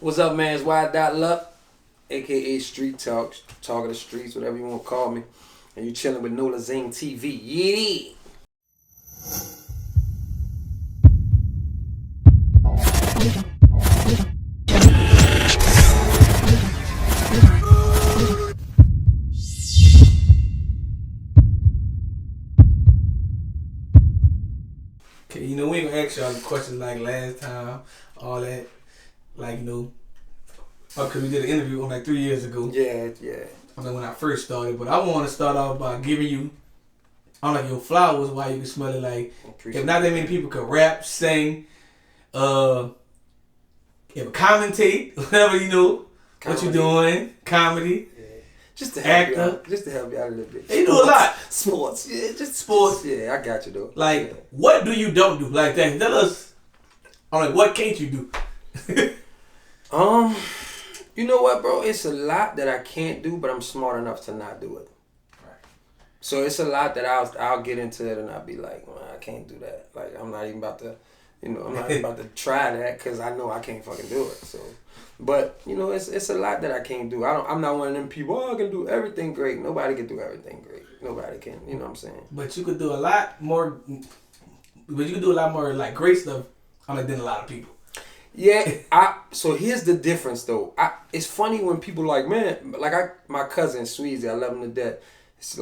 What's up, man? It's Y.Luck, aka Street Talk, Talk of the Streets, whatever you want to call me. And you chilling with Nolazine TV. Yeah. Okay, we ain't gonna ask y'all the questions like last time, all that, because we did an interview on 3 years ago. Yeah. When I first started, but I want to start off by giving you, your flowers while you can smell it. If not that many people can rap, sing, commentate, whatever what you're doing, comedy. Just to help actor. you out. Just to help you out a little bit. They do a lot. Sports. Yeah, just sports. Yeah, I got you though. What do you don't do? Tell us. What can't you do? You know what, bro? It's a lot that I can't do, but I'm smart enough to not do it. Right. So it's a lot that I'll get into it and I'll be like, well, I can't do that. I'm not even about to, I'm not even about to try that because I know I can't fucking do it. So. But it's a lot that I can't do. I'm not one of them people. Oh, I can do everything great. Nobody can do everything great. Nobody can. You know what I'm saying? But you could do a lot more. But you could do a lot more great stuff. Than a lot of people. Yeah. So here's the difference though. It's funny when people man, my cousin Sweezy, I love him to death. It's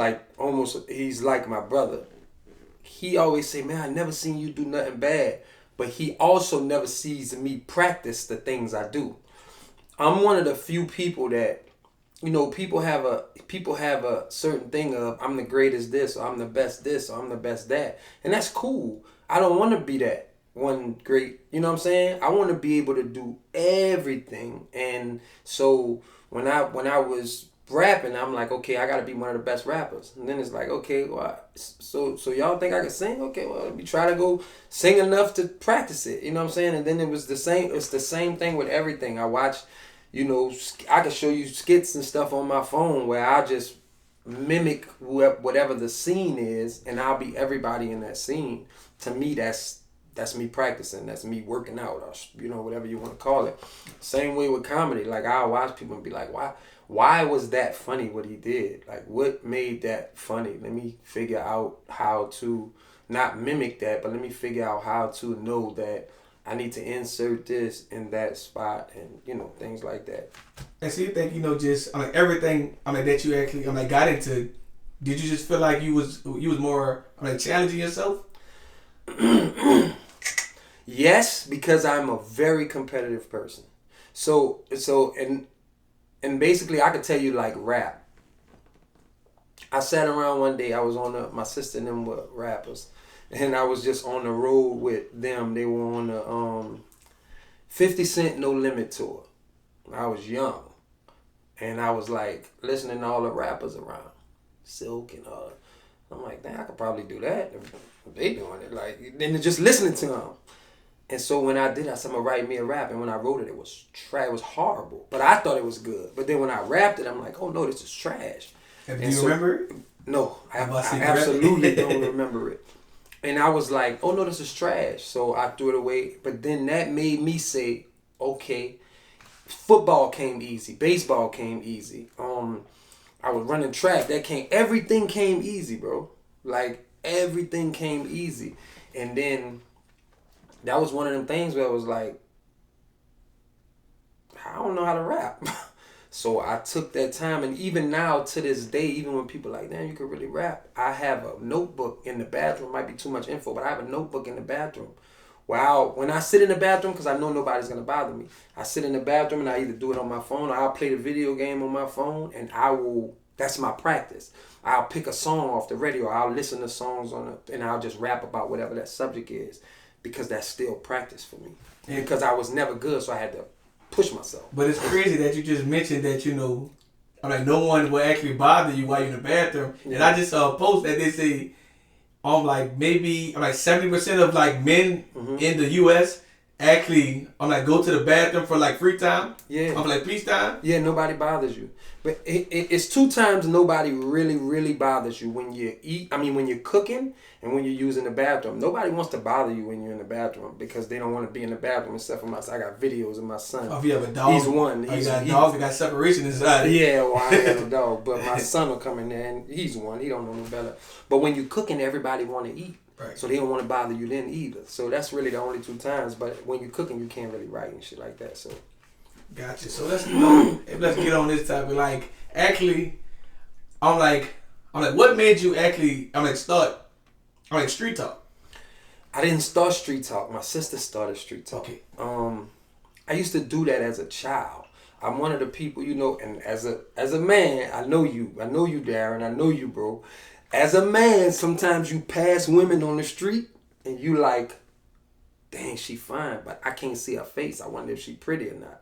he's like my brother. He always say, man, I never seen you do nothing bad. But he also never sees me practice the things I do. I'm one of the few people that, people have a certain thing of I'm the greatest this or I'm the best this or I'm the best that. And that's cool. I don't want to be that one great, you know what I'm saying? I want to be able to do everything. And so when I was rapping, I'm like, okay, I got to be one of the best rappers. And then it's like, okay, well, so y'all think I can sing? Okay, well, let me try to go sing enough to practice it. You know what I'm saying? And then it's the same thing with everything. I watch, I can show you skits and stuff on my phone where I just mimic whatever the scene is and I'll be everybody in that scene. To me, that's me practicing. That's me working out or, whatever you want to call it. Same way with comedy. I'll watch people and be like, why was that funny what he did? What made that funny? Let me figure out how to not mimic that, but let me figure out how to know that I need to insert this in that spot and, things like that. And so you think, just, everything, that you actually, got into, did you just feel like you was more, challenging yourself? Yes, because I'm a very competitive person. So and basically I could tell you rap. I sat around one day, I was on my sister and them were rappers. And I was just on the road with them. They were on the 50 Cent No Limit tour. I was young. And I was listening to all the rappers around. Silk and all. I'm like, damn, I could probably do that. They doing it. Then just listening to them. And so when I did, I said, I'm going to write me a rap. And when I wrote it, it was trash. It was horrible. But I thought it was good. But then when I rapped it, I'm like, oh, no, this is trash. And do you remember it? No, I absolutely don't remember it. And I was like, oh, no, this is trash. So I threw it away. But then that made me say, okay, football came easy. Baseball came easy. I was running track. Everything came easy, bro. Everything came easy. And then that was one of them things where I was like, I don't know how to rap. So I took that time, and even now, to this day, even when people are like, damn, you could really rap, I have a notebook in the bathroom. Might be too much info, but I have a notebook in the bathroom. When I sit in the bathroom, because I know nobody's going to bother me, I sit in the bathroom and I either do it on my phone or I'll play the video game on my phone, and that's my practice. I'll pick a song off the radio, I'll listen to songs and I'll just rap about whatever that subject is, because that's still practice for me. Yeah. Because I was never good, so I had to push myself. But it's crazy that you just mentioned that, no one will actually bother you while you're in the bathroom. Yeah. And I just saw a post that they say, maybe 70% of men in the U.S. actually, go to the bathroom for free time. Yeah. Peace time. Yeah, nobody bothers you. But it's 2 times nobody really, really bothers you when you eat. When you're cooking and when you're using the bathroom. Nobody wants to bother you when you're in the bathroom because they don't want to be in the bathroom except for I got videos of my son. Oh, if you have a dog, he's one. You got a dog, you got separation inside. Yeah, well, I ain't got no dog, but my son will come in there and he's one. He don't know no better. But when you're cooking, everybody want to eat. Right. So they don't want to bother you then either. So that's really the only 2 times. But when you're cooking, you can't really write and shit like that. So. Gotcha. So let's get on this topic. Like, actually, I'm like, what made you actually? start street talk. I didn't start street talk. My sister started street talk. Okay. I used to do that as a child. I'm one of the people, and as a man, I know you, Darren, I know you, bro. As a man, sometimes you pass women on the street and you like, dang, she fine, but I can't see her face. I wonder if she pretty or not.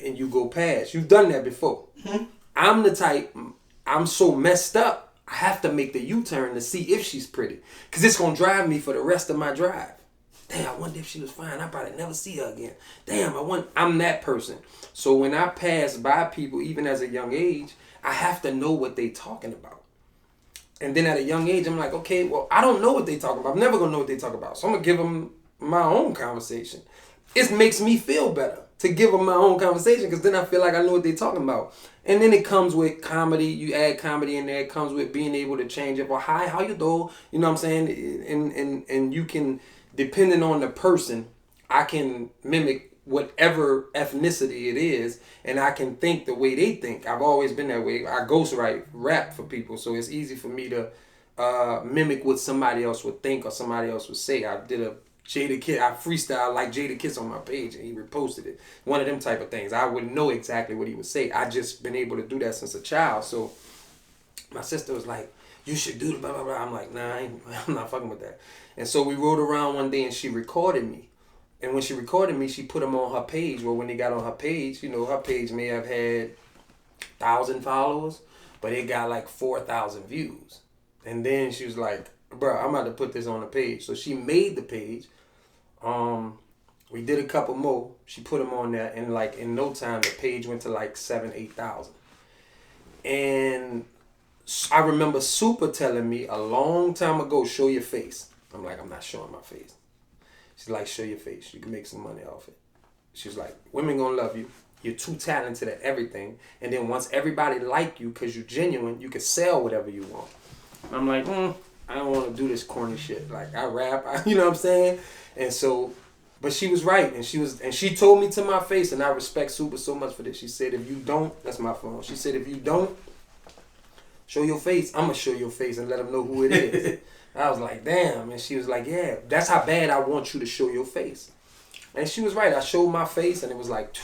And you go past. You've done that before. Mm-hmm. I'm the type, I'm so messed up, I have to make the U-turn to see if she's pretty. Because it's going to drive me for the rest of my drive. Damn, I wonder if she was fine. I probably never see her again. Damn, I'm that person. So when I pass by people, even as a young age, I have to know what they talking about. And then at a young age, I'm like, okay, well, I don't know what they talking about. I'm never going to know what they talking about. So I'm going to give them my own conversation. It makes me feel better to give them my own conversation because then I feel like I know what they're talking about. And then it comes with comedy. You add comedy in there. It comes with being able to change it. Well, hi, how you doing? You know what I'm saying? And you can, depending on the person, I can mimic whatever ethnicity it is, and I can think the way they think. I've always been that way. I ghostwrite rap for people, so it's easy for me to mimic what somebody else would think or somebody else would say. I did a Jada Kiss, I freestyle like Jada Kiss on my page, and he reposted it. One of them type of things. I wouldn't know exactly what he would say. I just been able to do that since a child. So my sister was like, you should do the blah, blah, blah. I'm like, nah, I'm not fucking with that. And so we rode around one day and she recorded me. And when she recorded me, she put them on her page. Well, when they got on her page, her page may have had 1,000 followers, but it got like 4,000 views. And then she was like, bro, I'm about to put this on the page. So she made the page. We did a couple more. She put them on there, and like in no time, the page went to like 7,000-8,000. And I remember Super telling me a long time ago, show your face. I'm like, I'm not showing my face. She's like, show your face. You can make some money off it. She's like, women gonna love you. You're too talented at everything. And then once everybody like you because you're genuine, you can sell whatever you want. And I'm like, I don't want to do this corny shit. Like, I rap, you know what I'm saying? And so, but she was right. And she told me to my face, and I respect Super so much for this. She said, if you don't, that's my phone. She said, if you don't show your face, I'm going to show your face and let them know who it is. I was like, damn. And she was like, yeah, that's how bad I want you to show your face. And she was right. I showed my face, and it was like,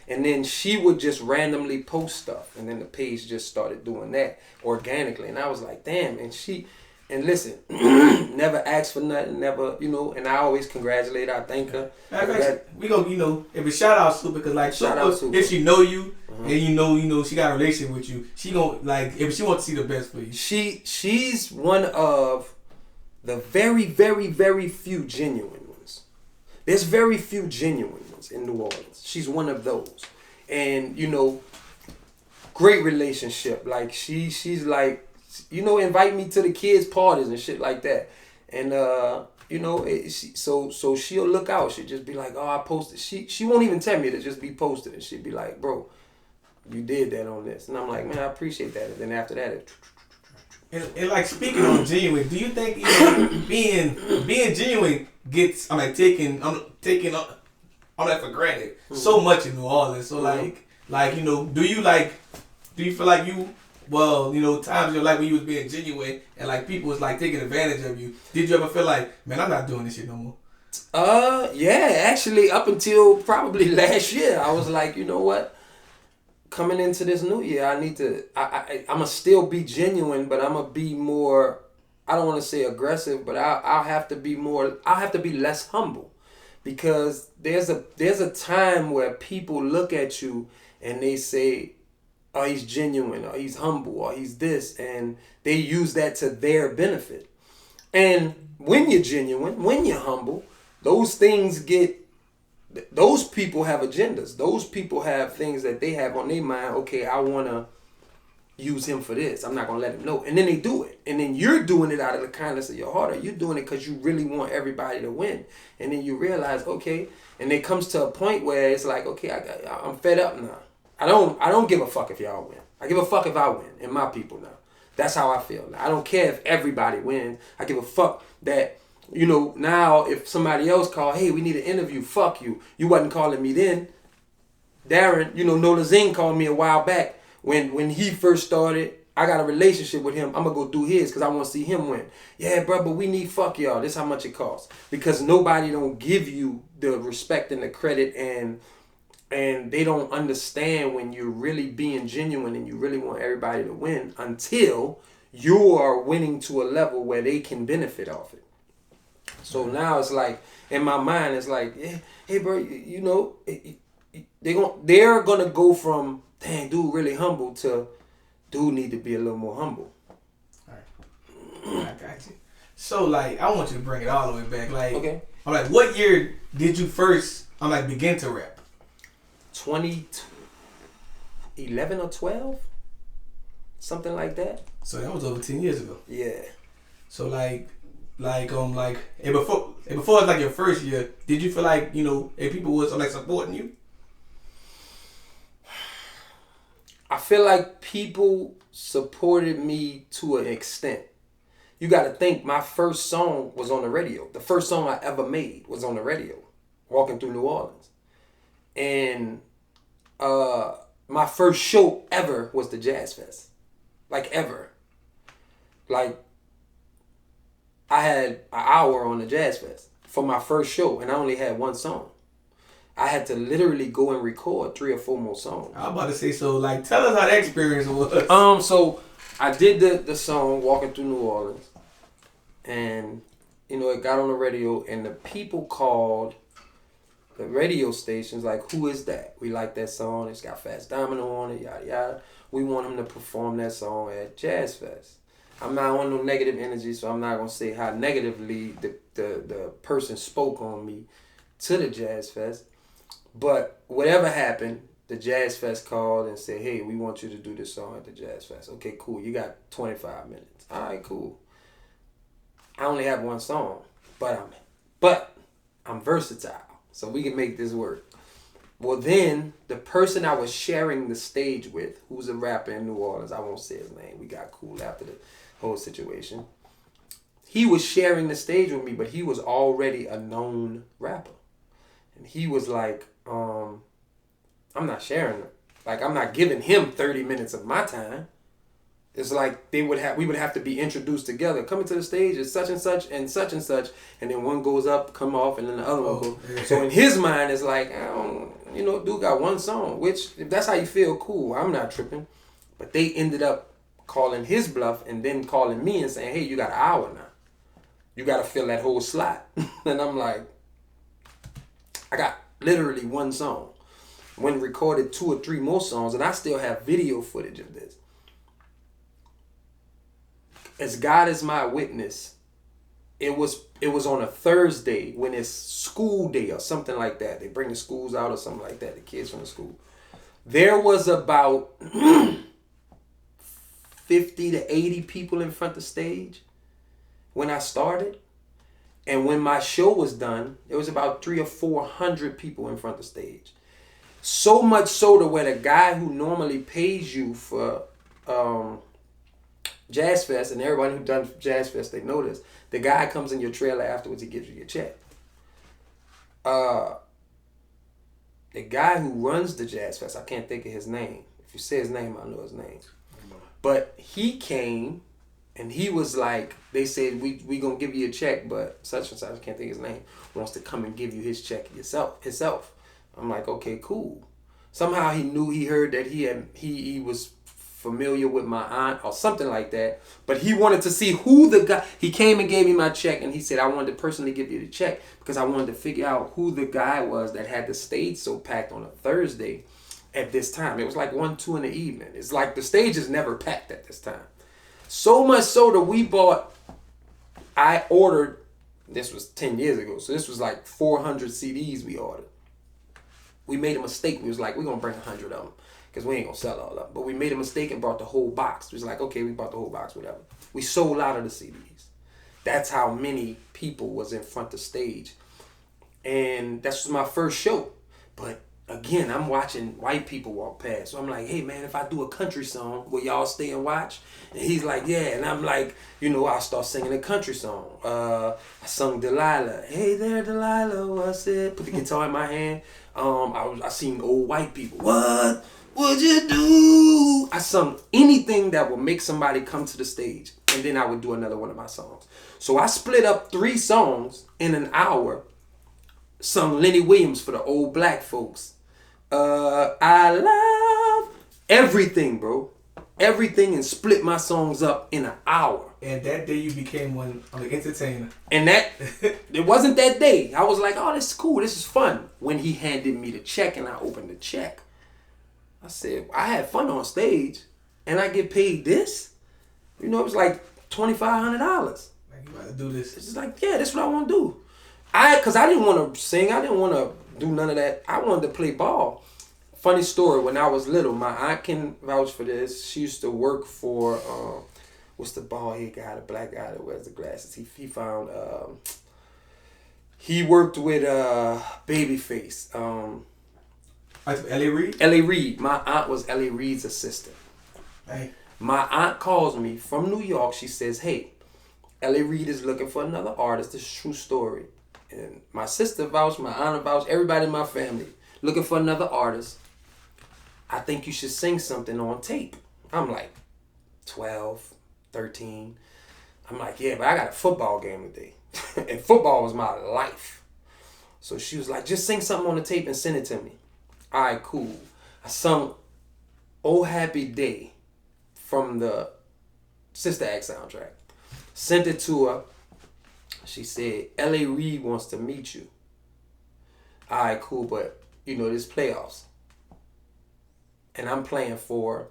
and then she would just randomly post stuff. And then the page just started doing that organically. And I was like, damn. And listen, never asked for nothing, never, and I always congratulate her, I thank her. We go, if a shout out Super, because like, Super, if she know you, and she got a relationship with you, she gon' like, if she wants to see the best for you. She's one of the very, very, very few genuine ones. There's very few genuine ones in New Orleans. She's one of those. And, great relationship. Like, she's like, invite me to the kids' parties and shit like that. And, so she'll look out. She'll just be like, oh, I posted. She won't even tell me to just be posted. And she'll be like, bro, you did that on this. And I'm like, man, I appreciate that. And then after that, and like, speaking on genuine, do you think being genuine gets, taking all that for granted so much in New Orleans? So do you feel like you, times in your life when you was being genuine and like people was like taking advantage of you, did you ever feel like, man, I'm not doing this shit no more? Yeah, actually up until probably last year, I was like, you know what? Coming into this new year, I need to, I'm going to still be genuine, but I'm going to be more, I don't want to say aggressive, but I'll have to be less humble, because there's a time where people look at you and they say, oh, he's genuine, or he's humble, or he's this, and they use that to their benefit. And when you're genuine, when you're humble, those people have agendas. Those people have things that they have on their mind. Okay, I want to use him for this. I'm not gonna let him know. And then they do it. And then you're doing it out of the kindness of your heart. Or you're doing it because you really want everybody to win. And then you realize, okay. And it comes to a point where it's like, okay, I'm fed up now. I don't give a fuck if y'all win. I give a fuck if I win and my people now. That's how I feel. I don't care if everybody wins. I give a fuck that, you know, now if somebody else call, hey, we need an interview, fuck you. You wasn't calling me then. Darren, you know, Nolazine called me a while back when he first started. I got a relationship with him. I'm going to go do his because I want to see him win. Yeah, bro, but we need fuck y'all. This is how much it costs. Because nobody don't give you the respect and the credit and they don't understand when you're really being genuine and you really want everybody to win until you are winning to a level where they can benefit off it. So now it's like, in my mind, it's like, yeah, hey, bro, you know, they're gonna go from, dang, dude really humble to, dude need to be a little more humble. All right. I got you. So, like, I want you to bring it all the way back. Like, okay. I'm like, what year did you first, begin to rap? 2011 or 12, something like that. So that was over 10 years ago. Yeah. So and before it's like your first year, did you feel like, you know, if people was like supporting you? I feel like people supported me to an extent. You got to think, my first song was on the radio. The first song I ever made was on the radio, Walking Through New Orleans. And my first show ever was the Jazz Fest. Like, ever. Like, I had an hour on the Jazz Fest for my first show, and I only had one song. I had to literally go and record 3 or 4 more songs. I was about to say, so, like, tell us how that experience was. So I did the song Walking Through New Orleans, and, you know, it got on the radio, and the people called the radio stations like, who is that? We like that song. It's got Fats Domino on it, yada, yada. We want him to perform that song at Jazz Fest. I'm not on no negative energy, so I'm not going to say how negatively the person spoke on me to the Jazz Fest. But whatever happened, the Jazz Fest called and said, hey, we want you to do this song at the Jazz Fest. Okay, cool. You got 25 minutes. All right, cool. I only have one song, but I'm versatile, so we can make this work. Well, then the person I was sharing the stage with, who's a rapper in New Orleans, I won't say his name. We got cool after the whole situation. He was sharing the stage with me, but he was already a known rapper. And he was like, I'm not sharing it. Like, I'm not giving him 30 minutes of my time. It's like we would have to be introduced together. Coming to the stage is such and such and such and such, and then one goes up, come off, and then the other one goes. So in his mind, it's like, dude got one song, which if that's how you feel, cool. I'm not tripping. But they ended up calling his bluff and then calling me and saying, hey, you got an hour now. You got to fill that whole slot. And I'm like, I got literally one song. When recorded 2 or 3 more songs, and I still have video footage of this. As God is my witness, it was on a Thursday when it's school day or something like that. They bring the schools out or something like that, the kids from the school. There was about 50 to 80 people in front of the stage when I started. And when my show was done, there was about 300 or 400 people in front of the stage. So much so to where the guy who normally pays you for Jazz Fest, and everybody who done Jazz Fest, they know this. The guy comes in your trailer afterwards, he gives you your check. The guy who runs the Jazz Fest, I can't think of his name. If you say his name, I know his name. But he came, and he was like, they said, we gonna give you a check, but such and such, I can't think of his name, wants to come and give you his check himself. I'm like, okay, cool. Somehow he heard that he was familiar with my aunt or something like that, but he wanted to see who the guy. He came and gave me my check, and he said, I wanted to personally give you the check because I wanted to figure out who the guy was that had the stage so packed on a Thursday at this time. It was like 1, 2 in the evening. It's like the stage is never packed at this time. So much so that I ordered, this was 10 years ago, so this was like 400 CDs we ordered. We made a mistake. We was like, we're going to bring 100 of them because we ain't going to sell all of them. But we made a mistake and brought the whole box. It was like, okay, we bought the whole box, whatever. We sold out of the CDs. That's how many people was in front of stage. And that was my first show. But again, I'm watching white people walk past. So I'm like, hey, man, if I do a country song, will y'all stay and watch? And he's like, yeah. And I'm like, I'll start singing a country song. I sung Delilah. Hey there, Delilah, what's it? Put the guitar in my hand. I seen old white people. What would you do? I sung anything that would make somebody come to the stage. And then I would do another one of my songs. So I split up 3 songs in an hour. Sung Lenny Williams for the old black folks. I love everything, bro. Everything, and split my songs up in an hour. And that day you became an entertainer. And that, it wasn't that day. I was like, oh, this is cool. This is fun. When he handed me the check and I opened the check, I said, I had fun on stage and I get paid this? It was like $2,500. Like, you about to do this. It's just like, yeah, that's what I want to do. Because I didn't want to sing. I didn't want to do none of that. I wanted to play ball. Funny story, when I was little, my aunt can vouch for this. She used to work for, what's the bald head guy, the black guy that wears the glasses? He found, he worked with Babyface. L.A Reid? L.A Reid. My aunt was L.A Reid's assistant. Hey. My aunt calls me from New York. She says, hey, L.A Reid is looking for another artist. This is a true story. And my sister vouched, my aunt vouched, everybody in my family looking for another artist. I think you should sing something on tape. I'm like 12, 13. I'm like, yeah, but I got a football game today. And football was my life. So she was like, just sing something on the tape and send it to me. All right, cool. I sung Oh Happy Day from the Sister Act soundtrack. Sent it to her. She said, L.A. Reid wants to meet you. All right, cool, but, this playoffs. And I'm playing for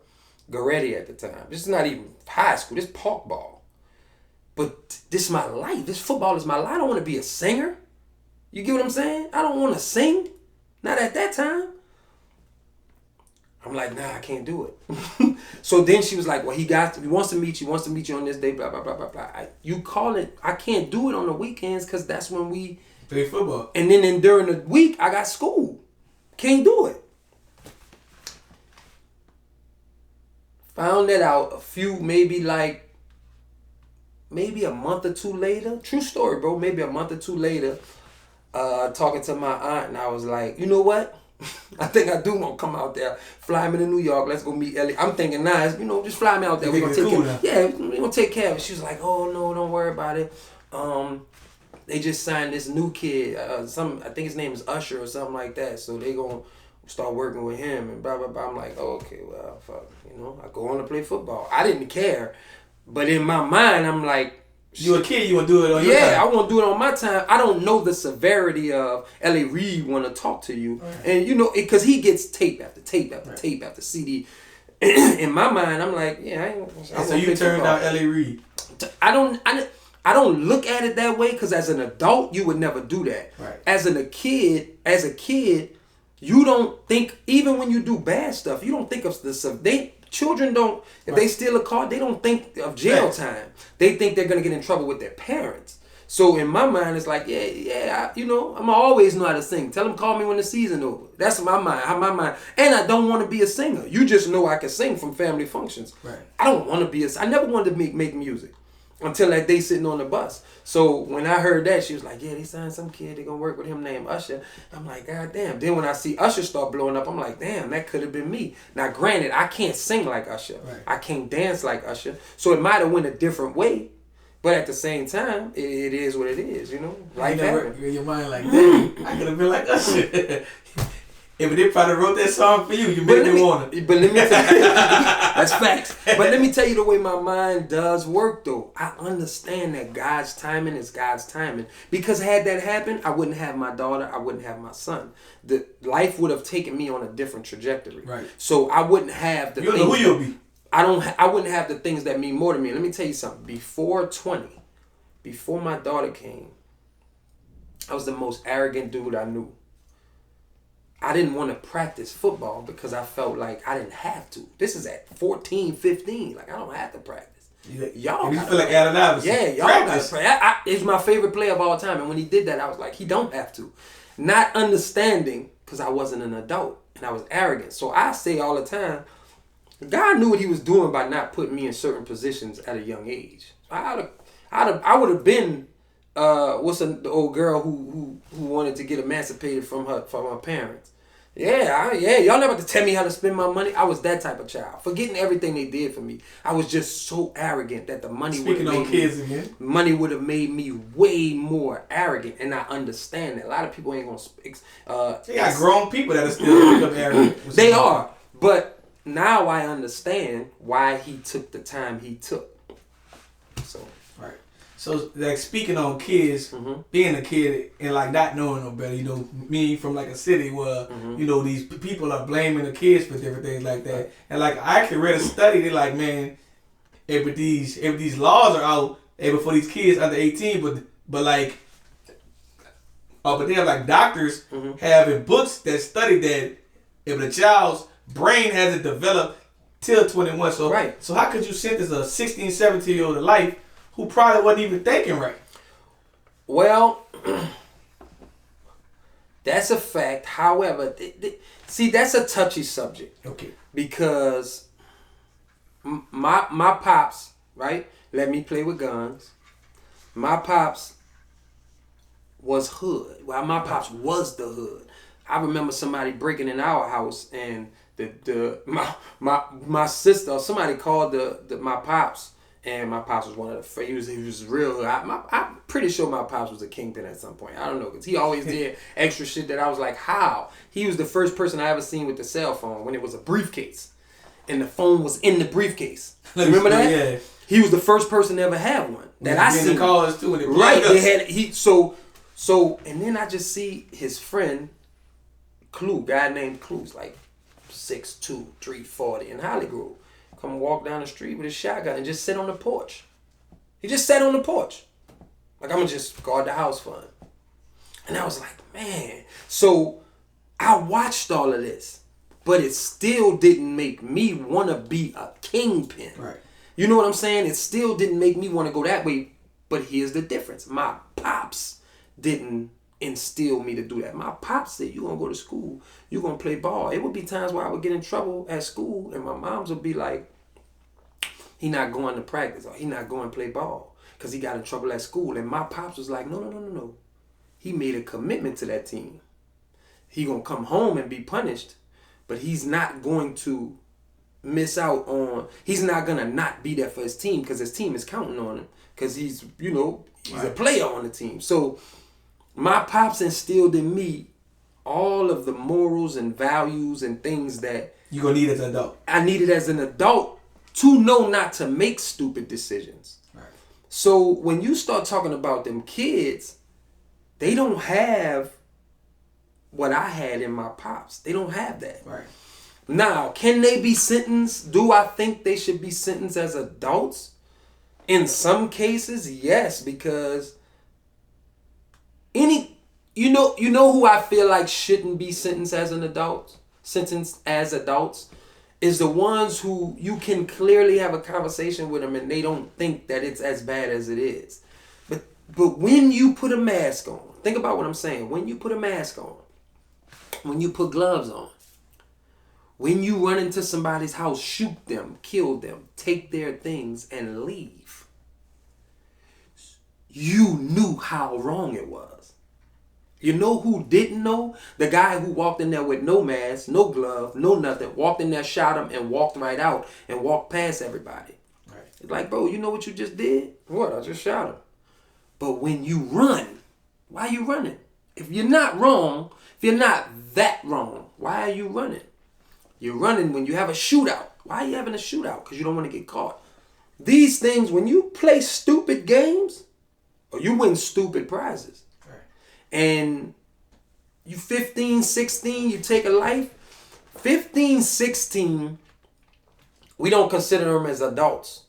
Goretti at the time. This is not even high school. This is park ball. But this is my life. This football is my life. I don't want to be a singer. You get what I'm saying? I don't want to sing. Not at that time. I'm like, nah, I can't do it. So then she was like, well, he wants to meet you on this day, blah, blah, blah, blah, blah. You call it, I can't do it on the weekends because that's when we play football. And then during the week, I got school. Can't do it. Found that out maybe a month or two later. True story, bro. Maybe a month or two later, talking to my aunt, and I was like, you know what? I think I do want to come out there, fly me to New York. Let's go meet Ellie. I'm thinking, just fly me out there. We're gonna take care. Yeah, we're gonna take care of it. She was like, oh no, don't worry about it. They just signed this new kid. I think his name is Usher or something like that. So they gonna start working with him and blah blah blah. I'm like, oh, okay, well, fuck, I go on to play football. I didn't care, but in my mind, I'm like, you a kid, you want to do it on your time. Yeah, I want to do it on my time. I don't know the severity of L.A. Reid want to talk to you. Right. And, because he gets tape after tape after tape after CD. In my mind, I'm like, yeah, so you turned out L.A. Reid. I don't look at it that way because as an adult, you would never do that. Right. As a kid, you don't think, even when you do bad stuff, you don't think of the stuff. Children don't, if they steal a car, they don't think of jail time. They think they're going to get in trouble with their parents. So in my mind, it's like, I'm always know how to sing. Tell them call me when the season over. That's my mind. And I don't want to be a singer. You just know I can sing from family functions. Right. I don't want to I never wanted to make music until that day sitting on the bus. So when I heard that, she was like, yeah, they signed some kid. They're going to work with him named Usher. I'm like, God damn. Then when I see Usher start blowing up, I'm like, damn, that could have been me. Now, granted, I can't sing like Usher. Right. I can't dance like Usher. So it might have went a different way. But at the same time, it is what it is, Life happens. In your mind like, damn, I could have been like Usher. If they probably wrote that song for you, made them want it. But let me tell you, that's facts. But let me tell you the way my mind does work, though. I understand that God's timing is God's timing. Because had that happened, I wouldn't have my daughter. I wouldn't have my son. The life would have taken me on a different trajectory. Right. So I wouldn't have the. You don't know who you'll be. I wouldn't have the things that mean more to me. Let me tell you something. Before my daughter came, I was the most arrogant dude I knew. I didn't want to practice football because I felt like I didn't have to. This is at 14, 15. Like, I don't have to practice. Y'all you feel like Allen Iverson. Yeah, y'all got to practice. He's my favorite player of all time. And when he did that, I was like, he don't have to. Not understanding, because I wasn't an adult. And I was arrogant. So I say all the time, God knew what he was doing by not putting me in certain positions at a young age. I would have been the old girl who wanted to get emancipated from her parents. Yeah, y'all never have to tell me how to spend my money. I was that type of child, forgetting everything they did for me. I was just so arrogant that the money would have made me way more arrogant, and I understand that. A lot of people ain't gonna speak. They got grown people that are still arrogant. They are, but now I understand why he took the time he took. So. Right. So, like, speaking on kids, being a kid and, like, not knowing no better, you know, me from, like, a city where, you know, these people are blaming the kids for different things like that. And, like, I actually read a study, they're like, man, if these laws are out, for these kids under 18, but they have, like, doctors having books that study that if the child's brain hasn't developed till 21. So how could you sentence a 16, 17-year-old to life who probably wasn't even thinking right? Well, that's a fact. However, see, that's a touchy subject. Okay. Because my pops, right, let me play with guns. My pops was hood. Well, my pops was the hood. I remember somebody breaking in our house, and my sister or somebody called my pops. And my pops was one of the. He was real. I'm pretty sure my pops was a kingpin at some point. I don't know, because he always did extra shit that I was like, how? He was the first person I ever seen with the cell phone when it was a briefcase, and the phone was in the briefcase. You remember that? Yeah. He was the first person to ever have one that I seen. The callers too, and right. They had so, and then I just see his friend, guy named Clue's like 6'2", 340 in Hollywood. Come walk down the street with his shotgun and just sit on the porch. He just sat on the porch. Like, I'm going to just guard the house for him. And I was like, man. So I watched all of this, but it still didn't make me want to be a kingpin. Right. You know what I'm saying? It still didn't make me want to go that way. But here's the difference. My pops didn't instill me to do that. My pops said, you're going to go to school. You're going to play ball. It would be times where I would get in trouble at school, and my moms would be like, he not going to practice, or he not going to play ball because he got in trouble at school. And my pops was like, no. He made a commitment to that team. He going to come home and be punished, but he's not going to miss out on, he's not going to not be there for his team because his team is counting on him because he's a player on the team. So my pops instilled in me all of the morals and values and things that you're going to need as an adult. I needed as an adult to know not to make stupid decisions. Right. So when you start talking about them kids, they don't have what I had in my pops. They don't have that. Right. Now, can they be sentenced? Do I think they should be sentenced as adults? In some cases, yes, because you know who I feel like shouldn't be sentenced as adults is the ones who you can clearly have a conversation with them and they don't think that it's as bad as it is. But when you put a mask on, think about what I'm saying. When you put a mask on, when you put gloves on, when you run into somebody's house, shoot them, kill them, take their things and leave, you knew how wrong it was. You know who didn't know? The guy who walked in there with no mask, no glove, no nothing, walked in there, shot him, and walked right out and walked past everybody. Right. It's like, bro, you know what you just did? What? I just shot him. But when you run, why are you running? If you're not wrong, if you're not that wrong, why are you running? You're running when you have a shootout. Why are you having a shootout? Because you don't want to get caught. These things, when you play stupid games, or you win stupid prizes, and you 15, 16, you take a life. 15, 16, we don't consider them as adults.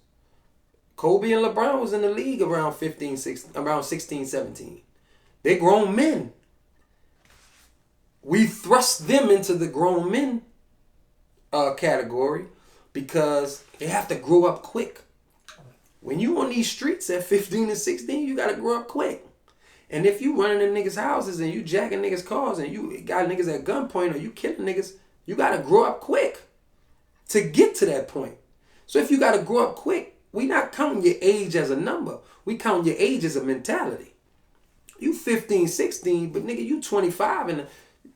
Kobe and LeBron was in the league around 16, 17. They're grown men. we thrust them into the grown men category because they have to grow up quick. When you on these streets at 15 and 16, you gotta grow up quick. And if you running in niggas' houses and you jacking niggas' cars and you got niggas at gunpoint or you killing niggas, you gotta grow up quick to get to that point. So if you gotta grow up quick, we not counting your age as a number. We count your age as a mentality. You 15, 16, but nigga, you 25 and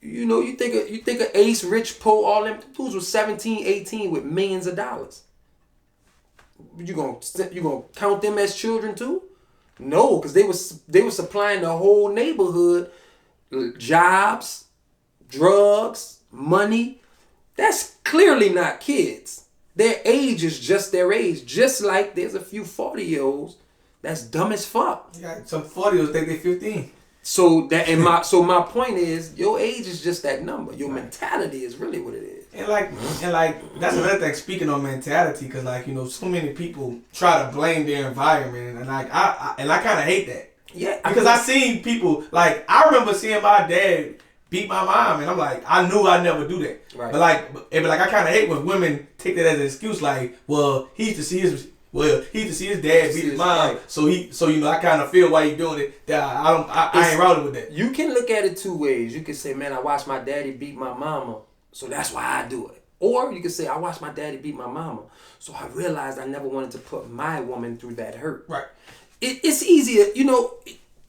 you know, you think of Ace, Rich, Poe, all them dudes was 17, 18 with millions of dollars. You gonna count them as children too? No, because they were supplying the whole neighborhood jobs, drugs, money. That's clearly not kids. Their age is just their age. Just like there's a few 40-year-olds that's dumb as fuck. Yeah, some 40-year-olds think they 15. So my point is, your age is just that number. Your mentality is really what it is. And like that's another thing. Speaking on mentality, because like, you know, so many people try to blame their environment, and like I kind of hate that. Yeah, because I seen people, like, I remember seeing my dad beat my mom, and I'm like, I knew I'd never do that. Right. But like I kind of hate when women take that as an excuse. Like, well, he used to see his dad beat his mom, right. so you know, I kind of feel why he doing it. That I ain't routed with that. You can look at it two ways. You can say, man, I watched my daddy beat my mama, so that's why I do it. Or you can say, I watched my daddy beat my mama, so I realized I never wanted to put my woman through that hurt. Right. It's easier, you know,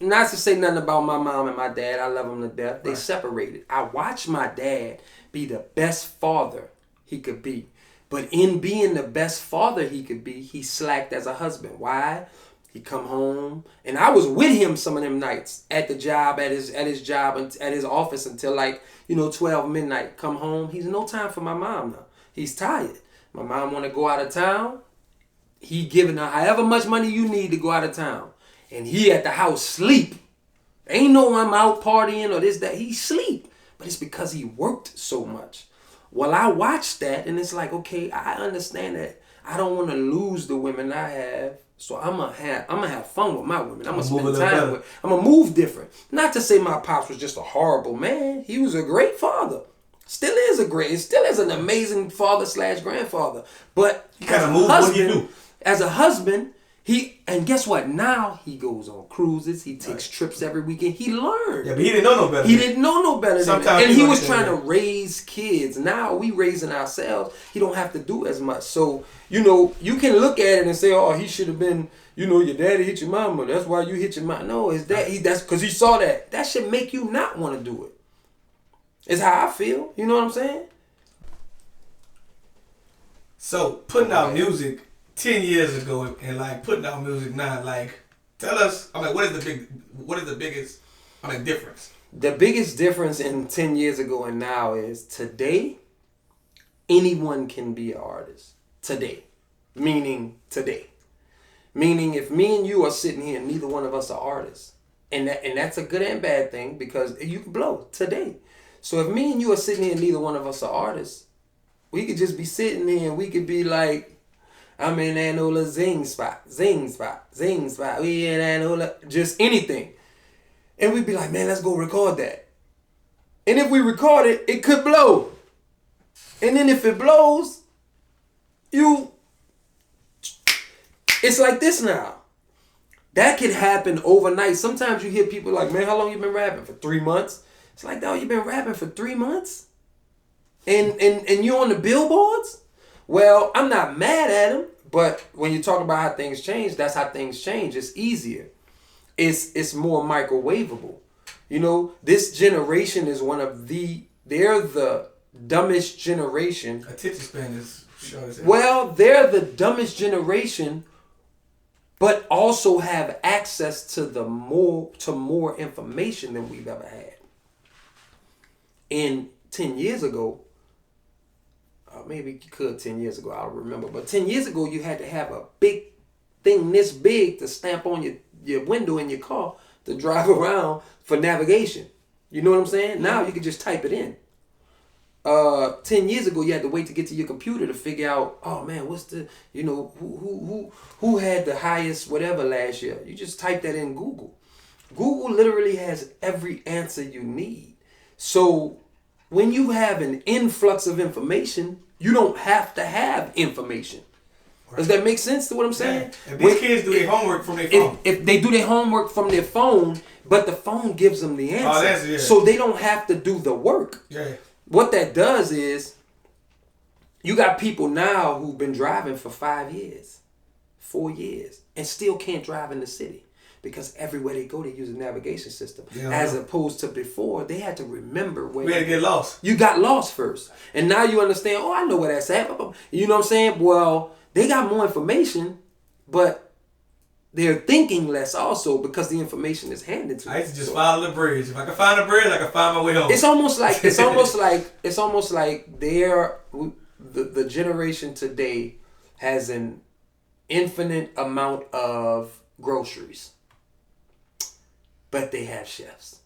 not to say nothing about my mom and my dad. I love them to death. They separated. I watched my dad be the best father he could be. But in being the best father he could be, he slacked as a husband. Why? He come home, and I was with him some of them nights at the job, at his job, at his office until like, you know, 12 midnight. Come home, he's no time for my mom now. He's tired. My mom want to go out of town. He giving her however much money you need to go out of town, and he at the house sleep. Ain't no I'm out partying or this that. He sleep, but it's because he worked so much. Well, I watched that, and it's like, okay, I understand that. I don't want to lose the women I have, so I'm gonna have fun with my women. I'm gonna spend time with. I'm gonna move different. Not to say my pops was just a horrible man. He was a great father. Still is an amazing father / grandfather. But as a husband, and guess what? Now he goes on cruises. He takes trips every weekend. He learned. Yeah, but he didn't know no better. He didn't know no better. And he was trying to raise kids. Now we raising ourselves. He don't have to do as much. So, you know, you can look at it and say, oh, he should have been, you know, your daddy hit your mama. That's why you hit your mama. No, that's because he saw that. That should make you not want to do it. It's how I feel. You know what I'm saying? So, putting out music 10 years ago and like putting out music now, like, tell us, I mean, what is the biggest, difference? The biggest difference in 10 years ago and now is today, anyone can be an artist. Today. Meaning today. Meaning if me and you are sitting here, neither one of us are artists. And that's a good and bad thing because you can blow today. So if me and you are sitting here and neither one of us are artists, we could just be sitting here and we could be like, I'm in that Nolazine spot, zing spot. We in that Nola, just anything. And we'd be like, man, let's go record that. And if we record it, it could blow. And then if it blows, it's like this now. That could happen overnight. Sometimes you hear people like, man, how long you been rapping? For 3 months? It's like, dog, you been rapping for 3 months? And you're on the billboards? Well, I'm not mad at him, but when you talk about how things change, that's how things change. It's easier. It's more microwavable. You know, this generation is they're the dumbest generation. Attention span is short. Well, they're the dumbest generation, but also have access to more information than we've ever had. And 10 years ago, maybe you could 10 years ago, I don't remember. But 10 years ago, you had to have a big thing this big to stamp on your window in your car to drive around for navigation. You know what I'm saying? Now you can just type it in. 10 years ago, you had to wait to get to your computer to figure out, oh man, what's the, you know, who had the highest whatever last year. You just type that in Google. Google literally has every answer you need. So when you have an influx of information, you don't have to have information. Right. Does that make sense to what I'm saying? Yeah. If these kids do their homework from their phone. If they do their homework from their phone, but the phone gives them the answer. So they don't have to do the work. Yeah. What that does is, you got people now who've been driving for 5 years, 4 years, and still can't drive in the city. Because everywhere they go, they use a navigation system. Yeah, as opposed to before, they had to remember where. We had to get lost. You got lost first. And now you understand, oh, I know where that's at. You know what I'm saying? Well, they got more information, but they're thinking less also because the information is handed to them. I used to just follow the bridge. If I can find a bridge, I can find my way home. It's almost like the generation today has an infinite amount of groceries. But they have chefs.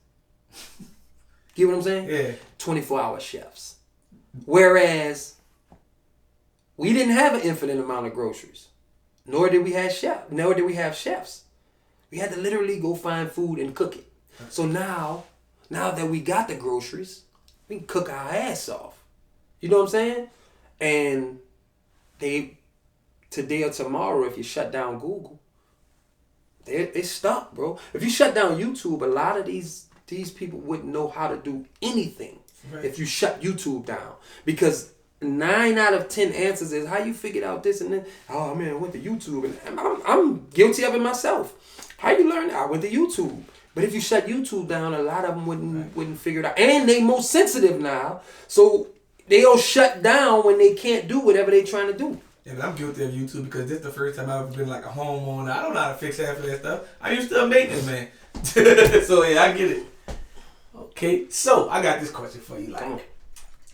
Get what I'm saying? Yeah. 24-hour chefs. Whereas we didn't have an infinite amount of groceries. Nor did we have chefs. We had to literally go find food and cook it. So now that we got the groceries, we can cook our ass off. You know what I'm saying? And today or tomorrow, if you shut down Google, they're stuck, bro. If you shut down YouTube, a lot of these people wouldn't know how to do anything if you shut YouTube down. Because 9 out of 10 answers is how you figured out this and then. Oh man, I went to YouTube, and I'm guilty of it myself. How you learn? I went to YouTube. But if you shut YouTube down, a lot of them wouldn't figure it out. And they most sensitive now, so they'll shut down when they can't do whatever they're trying to do. Yeah, but I'm guilty of YouTube because this is the first time I've ever been like a homeowner. I don't know how to fix half of that stuff. I used to a maintenance man. So yeah, I get it. Okay, so I got this question for you.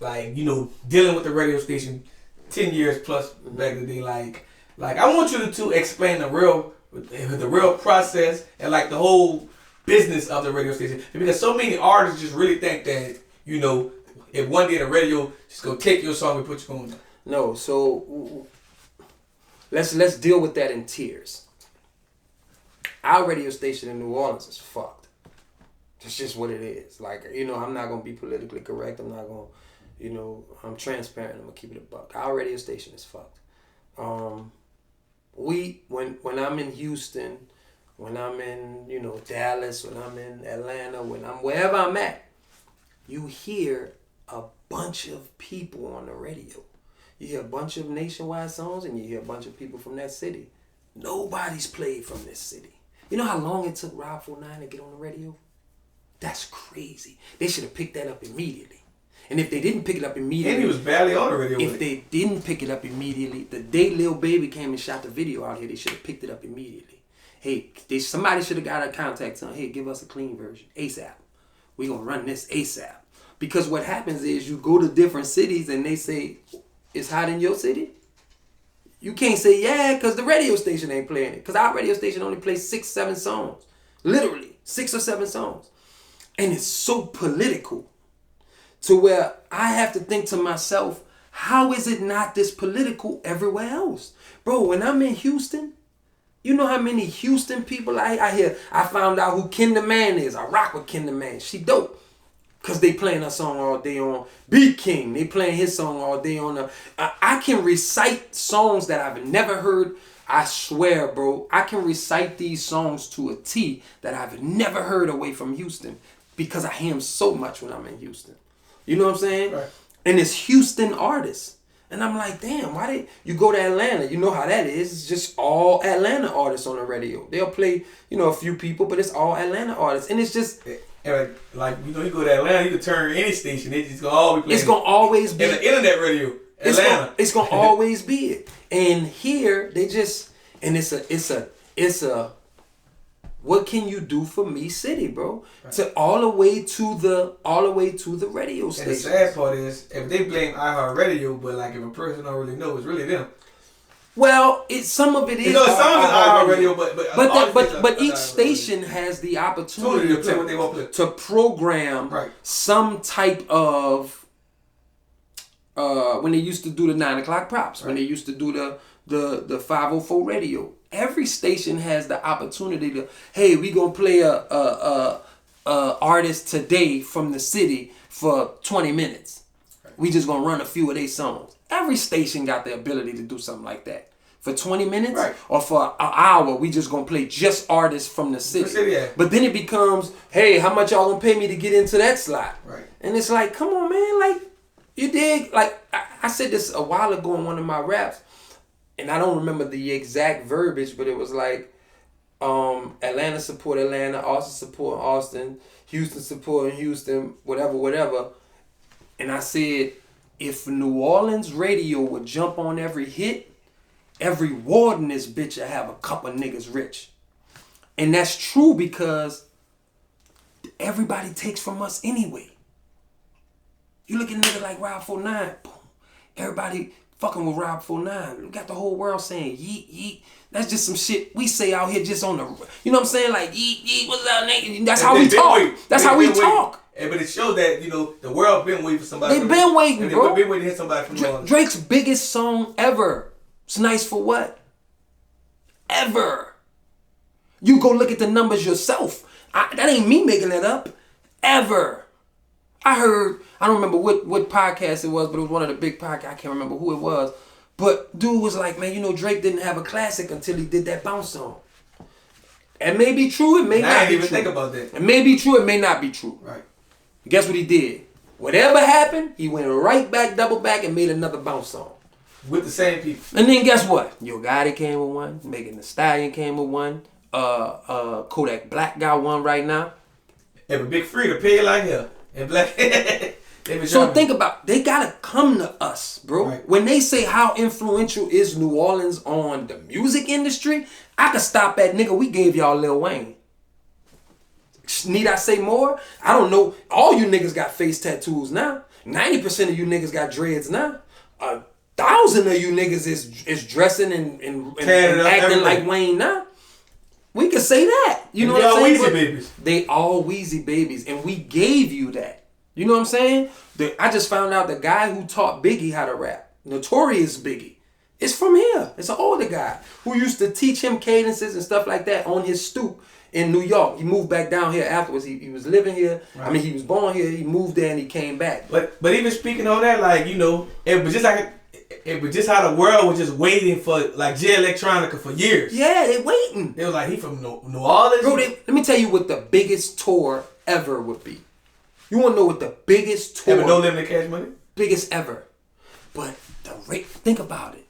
Like dealing with the radio station 10 years plus back in the day, like I want you to explain the real process and like the whole business of the radio station. Because so many artists just really think that, if one day the radio just gonna take your song and put you on. No, so let's deal with that in tiers. Our radio station in New Orleans is fucked. It's just what it is. Like, I'm not gonna be politically correct. I'm not gonna, I'm transparent. I'm gonna keep it a buck. Our radio station is fucked. When I'm in Houston, when I'm in Dallas, when I'm in Atlanta, when I'm wherever I'm at, you hear a bunch of people on the radio. You hear a bunch of nationwide songs and you hear a bunch of people from that city. Nobody's played from this city. You know how long it took Rob 49 to get on the radio? That's crazy. They should have picked that up immediately. And if they didn't pick it up immediately... And he was barely on the radio. If they didn't pick it up immediately, the day Lil Baby came and shot the video out here, they should have picked it up immediately. Hey, somebody should have got a contact saying, hey, give us a clean version, ASAP. We're going to run this ASAP. Because what happens is you go to different cities and they say, it's hot in your city? You can't say, yeah, because the radio station ain't playing it. Because our radio station only plays 6, 7 songs. Literally, 6 or 7 songs. And it's so political to where I have to think to myself, how is it not this political everywhere else? Bro, when I'm in Houston, you know how many Houston people I hear? I found out who Ken the Man is. I rock with Ken the Man. She dope. Because they playing her song all day on Beat King. They playing his song all day on I can recite songs that I've never heard. I swear, bro. I can recite these songs to a T that I've never heard away from Houston. Because I hear them so much when I'm in Houston. You know what I'm saying? Right. And it's Houston artists. And I'm like, damn, you go to Atlanta, you know how that is. It's just all Atlanta artists on the radio. They'll play, a few people, but it's all Atlanta artists. And it's just... Like, you go to Atlanta, you can turn any station. It's just gonna always play. It's gonna always be the internet radio. Atlanta. It's gonna always be it. And here they just it's a what can you do for me city, bro? Right. To all the way to the radio station. And the sad part is if they blame iHeartRadio, but like if a person don't really know, it's really them. Well, some of it is. Some of it's iHeartRadio, but each station has the opportunity to play what they want to play. To program some type of when they used to do the 9 o'clock props, when they used to do the 504 radio. Every station has the opportunity to, hey, we gonna play a artist today from the city for 20 minutes. We just gonna run a few of their songs. Every station got the ability to do something like that. For 20 minutes or for an hour, we just gonna play just artists from the city. But then it becomes, hey, how much y'all gonna pay me to get into that slot? Right. And it's like, come on, man, like, you dig? Like, I said this a while ago in one of my raps, and I don't remember the exact verbiage, but it was like, Atlanta support Atlanta, Austin support Austin, Houston support Houston, whatever. And I said, if New Orleans radio would jump on every hit, every ward in this bitch will have a couple niggas rich. And that's true because everybody takes from us anyway. You look at niggas like Rob 49, boom. Everybody fucking with Rob 49. We got the whole world saying yeet, yeet. That's just some shit we say out here just on the, you know what I'm saying? Like yeet, yeet, what's up, nigga? That's how we talk. That's how we talk. But it shows that, you know, the world been waiting for somebody. They've been waiting, bro. They've been waiting to hear somebody from New Orleans. Drake's biggest song ever. It's nice for what? Ever. You go look at the numbers yourself. That ain't me making that up. Ever. I heard, I don't remember what podcast it was, but it was one of the big podcasts. I can't remember who it was. But dude was like, man, you know, Drake didn't have a classic until he did that bounce song. It may be true, it may not be true. I didn't even think about that. It may be true, it may not be true. Right. Guess what he did? Whatever happened, he went right back, double back, and made another bounce song. With the same people. And then guess what? Yo Gotti came with one. Megan Thee Stallion came with one. Kodak Black got one right now. Yeah, but Big Free to pay it like hell. And Black. So think about, they gotta come to us, bro. Right. When they say how influential is New Orleans on the music industry, I could stop at, nigga, we gave y'all Lil Wayne. Need I say more? I don't know. All you niggas got face tattoos now. 90% of you niggas got dreads now. 1,000 of you niggas is dressing and acting like Wayne now. We can say that. You know what I'm saying? They all Weezy babies. They all Weezy babies. And we gave you that. You know what I'm saying? I just found out the guy who taught Biggie how to rap, Notorious Biggie, is from here. It's an older guy who used to teach him cadences and stuff like that on his stoop in New York. He moved back down here afterwards. He was living here. Right. I mean, he was born here. He moved there and he came back. But even speaking on that, like, you know, it was just how the world was just waiting for like J Electronica for years. Yeah, they waiting. They was like, he from New Orleans. Bro, let me tell you what the biggest tour ever would be. You want to know what the biggest tour? Ever No Limit Cash Money? Biggest ever. But the rate, think about it.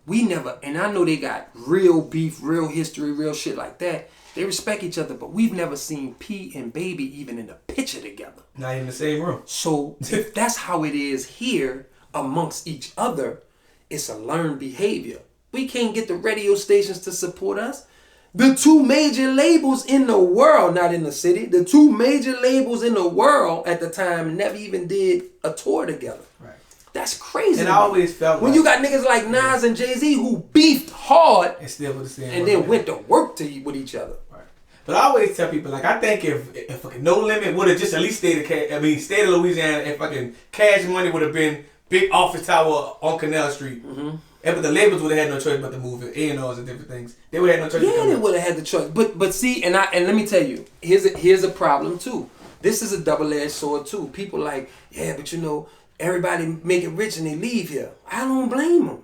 We never, and I know they got real beef, real history, real shit like that. They respect each other, but we've never seen P and Baby even in a picture together. Not in the same room. So if that's how it is here amongst each other, it's a learned behavior. We can't get the radio stations to support us. The two major labels in the world, not in the city, the two major labels in the world at the time never even did a tour together. Right. That's crazy. And I always felt when you got niggas like Nas and Jay-Z who beefed hard and still with the same and then went to work with each other. Right. But I always tell people, like, I think if fucking No Limit would have just at least stayed in Louisiana, if fucking Cash Money would have been big office tower on Canal Street. Mm-hmm. But the labels would have had no choice but to move it. A&Rs and different things. They would have had no choice. Yeah, they would have had the choice. But see, and let me tell you, here's a problem too. This is a double-edged sword too. People like, yeah, but you know, everybody make it rich and they leave here. I don't blame them.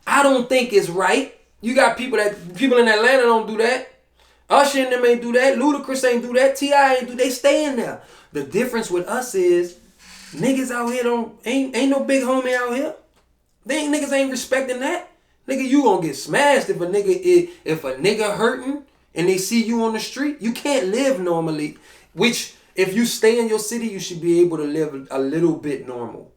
I don't think it's right. You got people in Atlanta don't do that. Usher and them ain't do that. Ludacris ain't do that. T.I. ain't do. They stay in there. The difference with us is niggas out here ain't no big homie out here. Niggas ain't respecting that. Nigga, you gonna get smashed if a nigga hurting and they see you on the street. You can't live normally. Which, if you stay in your city, you should be able to live a little bit normal.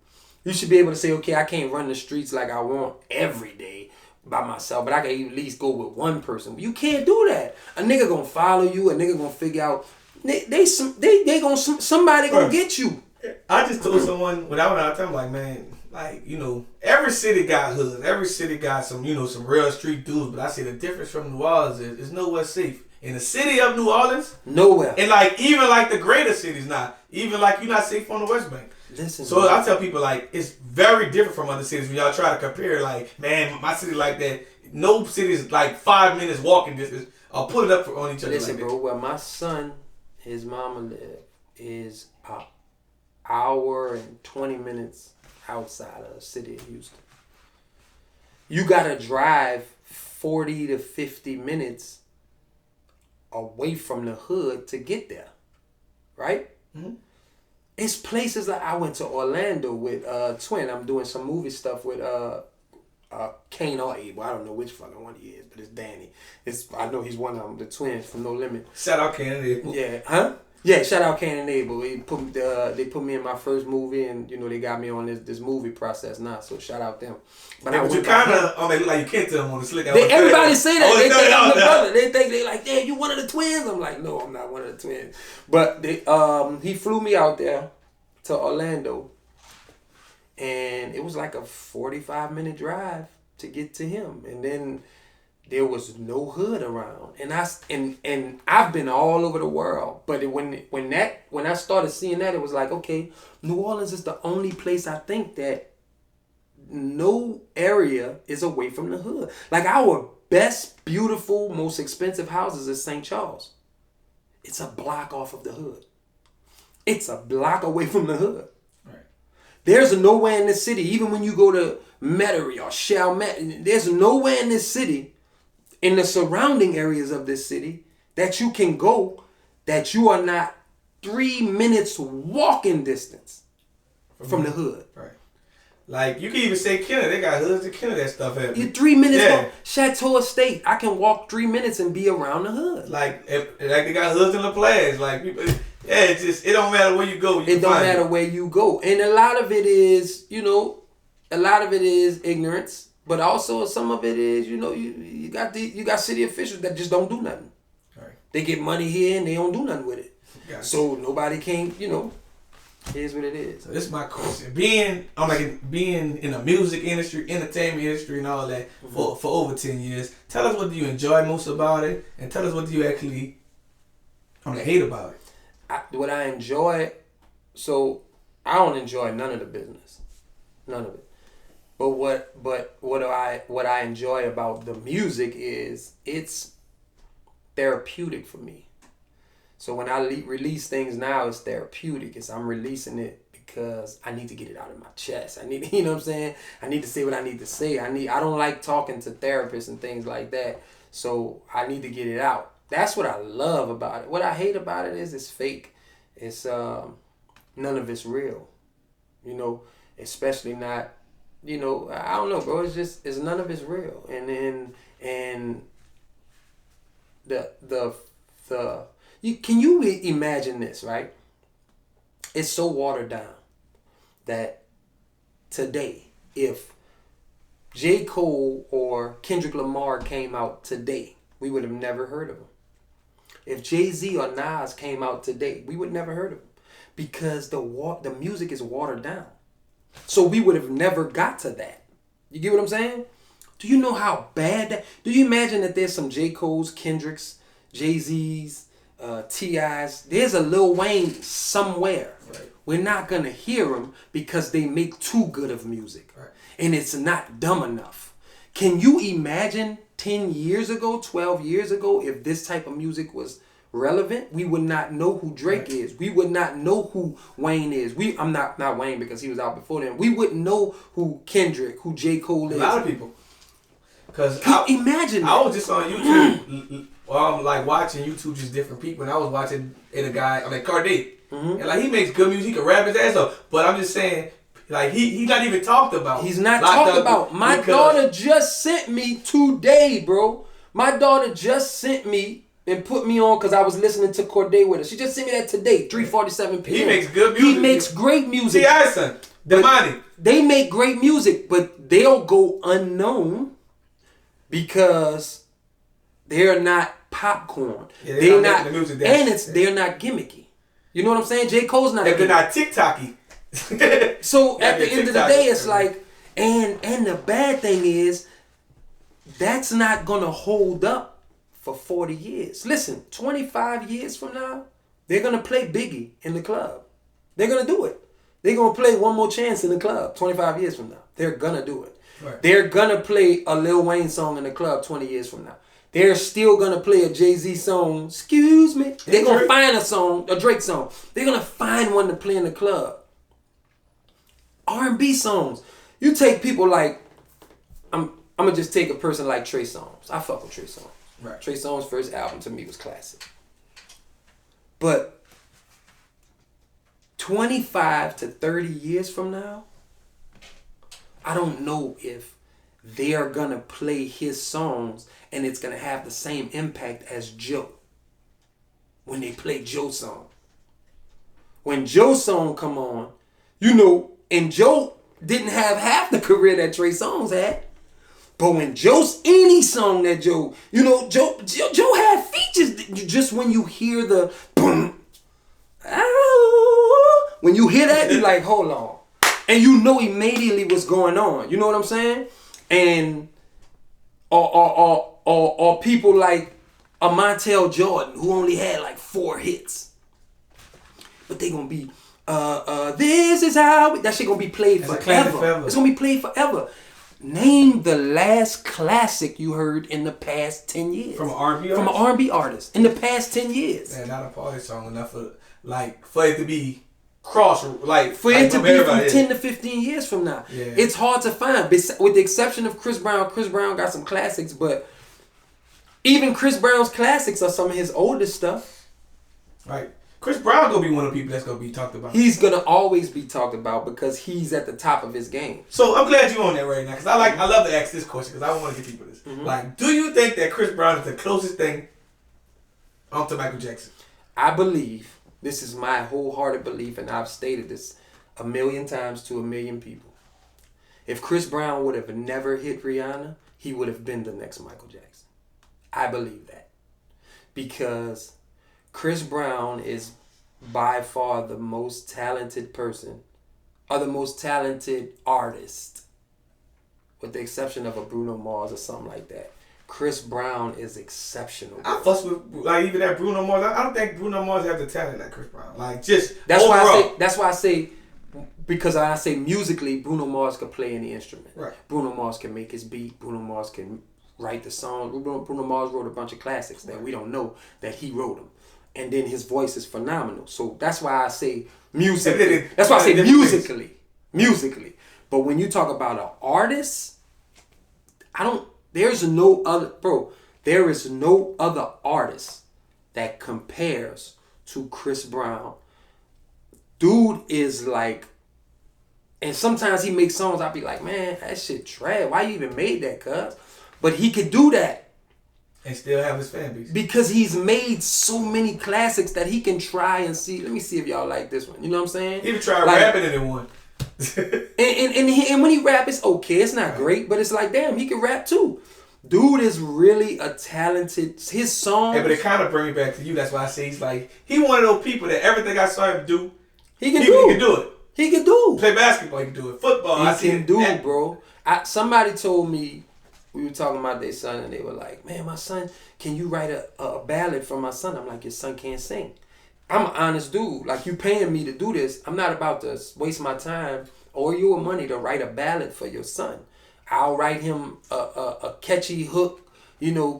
You should be able to say, okay, I can't run the streets like I want every day by myself, but I can at least go with one person. You can't do that. A nigga gonna follow you. A nigga gonna figure out somebody gonna get you. I just told someone when I went out of town, like, man, like, you know, every city got hoods. Every city got some, you know, some real street dudes. But I say the difference from New Orleans is it's nowhere safe. In the city of New Orleans, nowhere. And like even like the greater cities, not even like you're not safe on the West Bank. Listen. So I tell people like it's very different from other cities when y'all try to compare. Like, man, my city like that. No city is like 5 minutes walking distance. I'll put it up on each other. Listen, like bro. Well, my son his mama live is an hour and 20 minutes outside of the city of Houston. You gotta drive 40 to 50 minutes away from the hood to get there, right? Mm-hmm. It's places like I went to Orlando with Twin. I'm doing some movie stuff with Kane or Abel. I don't know which fucking one he is, but it's Danny. I know he's one of them, the twins from No Limit. Shout out Kane and Abel. Yeah, huh? Yeah, shout out Kane and Abel. They put me in my first movie, and they got me on this movie process now. So shout out them. But you kind of like you can't tell them on the slick. Everybody say that. They think I'm the brother. They think they like, yeah, you one of the twins. I'm like, no, I'm not one of the twins. But he flew me out there to Orlando, and it was like a 45-minute drive to get to him, and then there was no hood around, and I've been all over the world, but when I started seeing that, it was like, okay, New Orleans is the only place I think that no area is away from the hood. Like our best, beautiful, most expensive houses is St. Charles. It's a block off of the hood. It's a block away from the hood. Right. There's nowhere in this city, even when you go to Metairie or Chalmette, there's nowhere in this city, in the surrounding areas of this city, that you can go that you are not 3 minutes walking distance from the hood. Right. Like, you can even say Kenner. They got hoods to Kenner that stuff at. You're 3 minutes walk. Chateau Estate. I can walk 3 minutes and be around the hood. Like they got hoods in La Place. Like, people, it don't matter where you go. It don't matter where you go. And a lot of it is, ignorance. But also some of it is, you got city officials that just don't do nothing. Right. They get money here and they don't do nothing with it. Gotcha. So nobody can, here's what it is. So this is my question. Being in the music industry, entertainment industry and all that for over 10 years, tell us what do you enjoy most about it, and tell us what do you actually hate about it. What I enjoy, so I don't enjoy none of the business. None of it. But what I enjoy about the music is it's therapeutic for me. So when I release things now, it's therapeutic. I'm releasing it because I need to get it out of my chest. I need, you know what I'm saying? I need to say what I need to say. I don't like talking to therapists and things like that. So I need to get it out. That's what I love about it. What I hate about it is it's fake. It's none of it's real. Especially not. I don't know, bro. It's none of it's real. And then can you imagine this, right? It's so watered down that today, if J. Cole or Kendrick Lamar came out today, we would have never heard of them. If Jay-Z or Nas came out today, we would never heard of them because the music is watered down. So we would have never got to that. You get what I'm saying? Do you know how bad that... Do you imagine that there's some J. Cole's, Kendrick's, Jay-Z's, T.I.'s. There's a Lil Wayne somewhere. Right. We're not going to hear them because they make too good of music. Right. And it's not dumb enough. Can you imagine 10 years ago, 12 years ago, if this type of music was relevant? We would not know who Drake is. We would not know who Wayne is. I'm not Wayne because he was out before then. We wouldn't know who Kendrick, who J. Cole is. A lot of people. Because imagine I was just on YouTube, watching YouTube, just different people, and I was watching a guy, Cardi, and he makes good music, he can rap his ass off. But I'm just saying, he's not even talked about. He's not talked about. My daughter just sent me today, bro. My daughter just sent me and put me on because I was listening to Corday with her. She just sent me that today, 3:47 p.m. He makes good music. He makes great music. T.I. son, Damani. They make great music, but they'll go unknown because they're not popcorn. Yeah, they're not the music they're not gimmicky. You know what I'm saying? J. Cole's not. They're not TikToky. So at the end of the day, it's like, and the bad thing is, that's not gonna hold up for 40 years. Listen, 25 years from now, they're going to play Biggie in the club. They're going to do it. They're going to play One More Chance in the club 25 years from now. They're going to do it. Right. They're going to play a Lil Wayne song in the club 20 years from now. they're still gonna play a Jay-Z song. Excuse me. They're gonna find a song, a Drake song. They're gonna find one to play in the club. R&B songs. You take people like, I'm gonna just take a person like Trey Songz. I fuck with Trey Songz. Right. Trey Songz' first album to me was classic. But 25 to 30 years from now, I don't know if they are gonna play his songs and it's gonna have the same impact as Joe. When they play Joe's song. When Joe's song come on, and Joe didn't have half the career that Trey Songz had. But when any song that Joe had features. Just when you hear the boom, when you hear that, you're like, hold on. And you know immediately what's going on. You know what I'm saying? And or people like a Montel Jordan who only had like 4 hits. But they gonna be this is how that shit gonna be played forever. It's gonna be played forever. Name the last classic you heard in the past 10 years. From an R&B artist? From an R&B artist in the past 10 years. Man, not a party song enough for it to be for it to be from 10 to 15 years from now. Yeah. It's hard to find. With the exception of Chris Brown. Chris Brown got some classics, but even Chris Brown's classics are some of his oldest stuff. Right. Chris Brown gonna be one of the people that's gonna be talked about. He's gonna always be talked about because he's at the top of his game. So I'm glad you're on that right now because I love to ask this question because I want to get people this. Mm-hmm. Like, do you think that Chris Brown is the closest thing to Michael Jackson? I believe, this is my wholehearted belief, and I've stated this 1,000,000 times to 1,000,000 people. If Chris Brown would have never hit Rihanna, he would have been the next Michael Jackson. I believe that because Chris Brown is by far the most talented person, or the most talented artist, with the exception of a Bruno Mars or something like that. Chris Brown is exceptional. I fuss with even that Bruno Mars. I don't think Bruno Mars has the talent that Chris Brown. That's overall. That's why I say because I say musically, Bruno Mars could play any instrument. Right. Bruno Mars can make his beat. Bruno Mars can write the song. Bruno Mars wrote a bunch of classics that we don't know that he wrote them. And then his voice is phenomenal. So that's why I say musically. That's why I say musically. But when you talk about an artist, there is no other artist that compares to Chris Brown. Dude is like, and sometimes he makes songs, I'll be like, man, that shit trash. Why you even made that, cuz? But he could do that. And still have his fan base. Because he's made so many classics that he can try and see. Let me see if y'all like this one. You know what I'm saying? He even tried rapping in one. and when he rap, it's okay. It's not great, but it's like, damn, he can rap too. Dude is really a talented. His songs. Yeah, but it kind of brings me back to you. That's why I say he one of those people that everything I saw him do, he can do it. He can do. Play basketball, he can do it. Football, he can do it, bro. Somebody told me. We were talking about their son, and they were like, man, my son, can you write a ballad for my son? I'm like, your son can't sing. I'm an honest dude. Like, you paying me to do this. I'm not about to waste my time or your money to write a ballad for your son. I'll write him a catchy hook,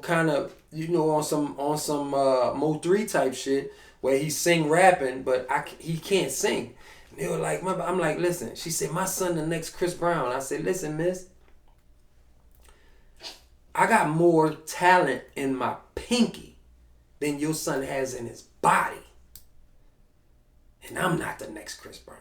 kind of, on some Mo3 type shit where he's sing rapping, but he can't sing. And they were like, I'm like, listen. She said, my son the next Chris Brown. I said, listen, miss. I got more talent in my pinky than your son has in his body. And I'm not the next Chris Brown.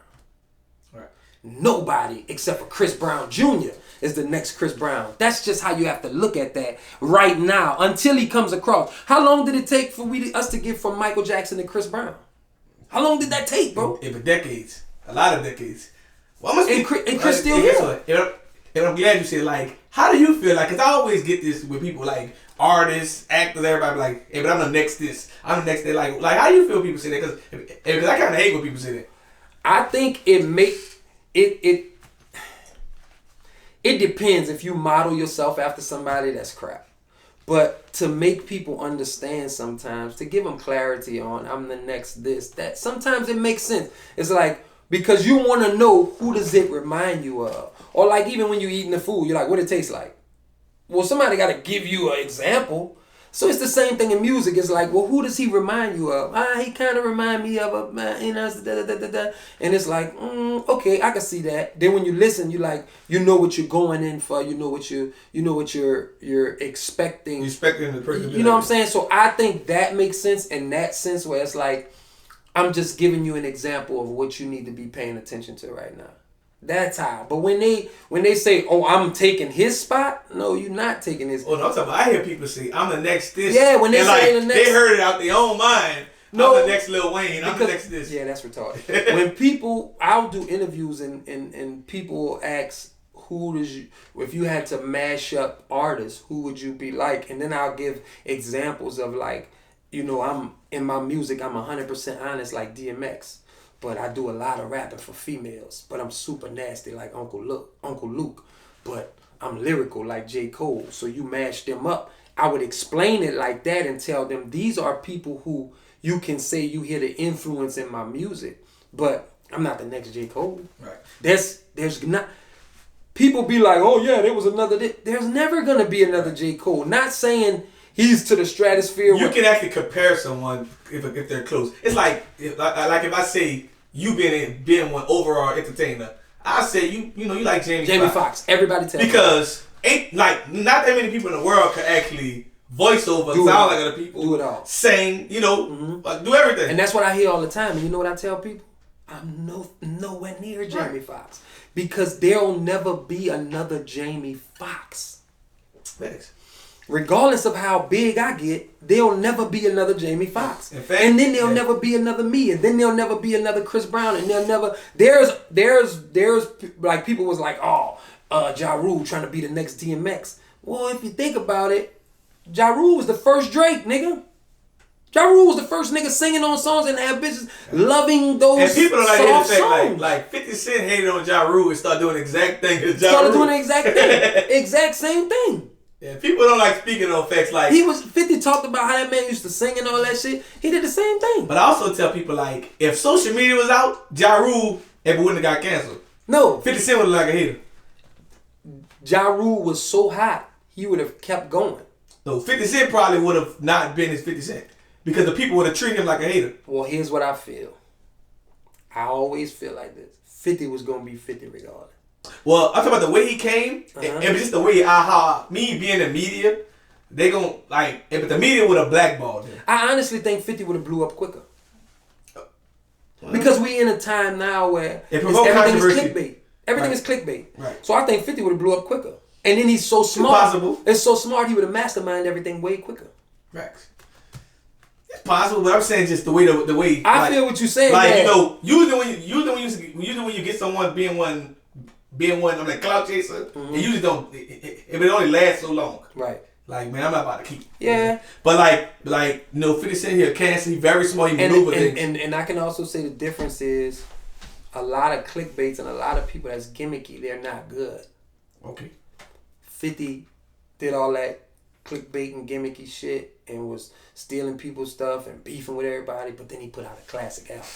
Right. Nobody except for Chris Brown Jr. is the next Chris Brown. That's just how you have to look at that right now until he comes across. How long did it take for us to get from Michael Jackson to Chris Brown? How long did that take, bro? For decades. A lot of decades. Well, and Chris still here. And I'm glad you said, how do you feel? Because I always get this with people, artists, actors, everybody, hey, but I'm the next this. I'm the next that. Like how do you feel people say that? Because I kind of hate when people say that. I think it depends. If you model yourself after somebody, that's crap. But to make people understand sometimes, to give them clarity on, I'm the next this, that, sometimes it makes sense. It's like, because you want to know who does it remind you of. Or even when you're eating the food, you're like, what it tastes like. Well, somebody got to give you an example. So it's the same thing in music. It's like, well, who does he remind you of? He kind of remind me of a man, you know, and it's like, okay, I can see that. Then when you listen, you like, you know what you're going in for. You know what you're expecting. You're expecting the person. You know what I'm saying? So I think that makes sense in that sense where it's like, I'm just giving you an example of what you need to be paying attention to right now. That's how. But when they say, "Oh, I'm taking his spot," no, you're not taking his. Oh no, I'm talking about, I hear people say, "I'm the next this." Yeah, when they say like, the next, they heard it out their own mind. No, I'm the next Lil Wayne. I'm the next this. Yeah, that's retarded. When people, I'll do interviews and people will ask, "Who does you? If you had to mash up artists, who would you be like?" And then I'll give examples of like, you know, I'm in my music. I'm 100% honest, like DMX. But I do a lot of rapping for females. But I'm super nasty like Uncle Luke. But I'm lyrical like J. Cole. So you mash them up. I would explain it like that and tell them these are people who you can say you hear the influence in my music. But I'm not the next J. Cole. Right. There's not. People be like, oh yeah, there was another. There's never gonna be another J. Cole. Not saying he's to the stratosphere. You can actually compare someone if they're close. It's like if I say you being one overall entertainer, I say you like Jamie Foxx. Everybody tell because ain't like not that many people in the world can actually voice over, sound like other people, do it all, sing, do everything. And that's what I hear all the time. And you know what I tell people? I'm nowhere near Jamie Foxx because there'll never be another Jamie Foxx. Thanks. Regardless of how big I get, there'll never be another Jamie Foxx. And then there'll never be another me. And then there'll never be another Chris Brown. And there'll never... There's like, people was like, Ja Rule trying to be the next DMX. Well, if you think about it, Ja Rule was the first Drake, nigga. Ja Rule was the first nigga singing on songs and have bitches loving those and people don't soft like songs. Like 50 Cent hated on Ja Rule and started doing the exact thing as Ja Rule. Started doing the exact thing. Exact same thing. Yeah, people don't like speaking on facts like... 50 talked about how that man used to sing and all that shit. He did the same thing. But I also tell people like, if social media was out, Ja Rule wouldn't have got canceled. No. 50 Cent would have like a hater. Ja Rule was so hot, he would have kept going. No, 50 Cent probably would have not been as 50 Cent. Because the people would have treated him like a hater. Well, here's what I feel. I always feel like this. 50 was going to be 50 regardless. Well, I'm talking about the way he came, and just the way how me being in the media, they gon' like, but the media would have blackballed him. I honestly think 50 would have blew up quicker. Because we in a time now where everything is clickbait. Everything is clickbait. Right. So I think 50 would have blew up quicker. And then he's so smart. Possible. It's so smart he would have masterminded everything way quicker. Right. It's possible, but I'm saying just the way I feel what you're saying. Like, usually when you get someone being one, I'm like clout chaser. It usually don't. If it only lasts so long, right? Like, man, I'm not about to keep. Yeah. But like 50 Cent here, cancer. He very smart. He maneuver things. And I can also say the difference is a lot of clickbaits and a lot of people that's gimmicky. They're not good. Okay. 50 did all that clickbait and gimmicky shit and was stealing people's stuff and beefing with everybody, but then he put out a classic album.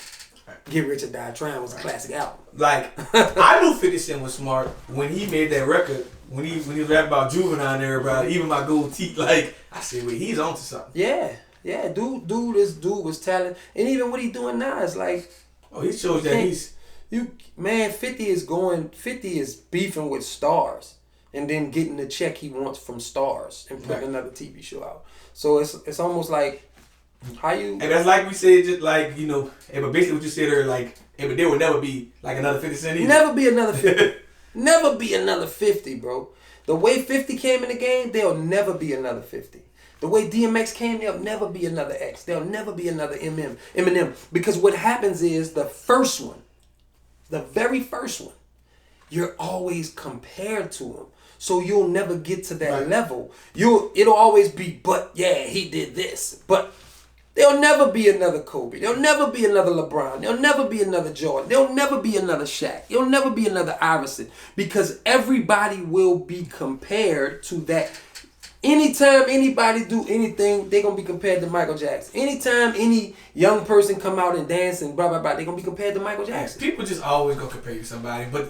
Get Rich or Die Trying was a classic album. Like, I knew 50 Cent was smart when he made that record. When he was rapping about Juvenile and everybody, even my gold teeth. Like, I said, wait, he's onto something. Yeah. This dude was talented, and even what he doing now is like. Oh, he shows that he's. 50 is beefing with stars, and then getting the check he wants from stars and putting another TV show out. So it's almost like. How you? And that's like we said, just like, but basically what you said earlier, like, but there will never be like another 50 Cent either. Never be another 50. Never be another 50, bro. The way 50 came in the game, there'll never be another 50. The way DMX came, there'll never be another X. There'll never be another Eminem. Because what happens is the very first one, you're always compared to him. So you'll never get to that level. It'll always be, but yeah, he did this. But there'll never be another Kobe. There'll never be another LeBron. There'll never be another Jordan. There'll never be another Shaq. There'll never be another Iverson. Because everybody will be compared to that. Anytime anybody do anything, they're going to be compared to Michael Jackson. Anytime any young person come out and dance and blah, blah, blah, they're going to be compared to Michael Jackson. People just always going to compare you to somebody. But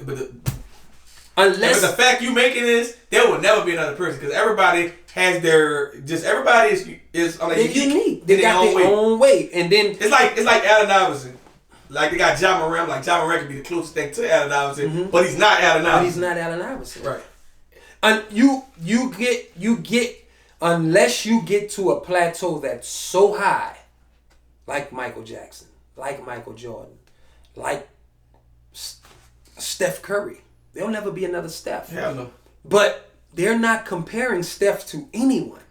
Unless but the fact you making this, there will never be another person because everybody has their everybody is they're unique. They got their own way, and then it's like Allen Iverson. Like they got Ja Morant. Like Ja Morant could be the closest thing to Allen Iverson, but he's not Allen Iverson. But he's not Allen Iverson. Right. And you get unless you get to a plateau that's so high, like Michael Jackson, like Michael Jordan, like Steph Curry. There'll never be another Steph. Hell no. But they're not comparing Steph to anyone.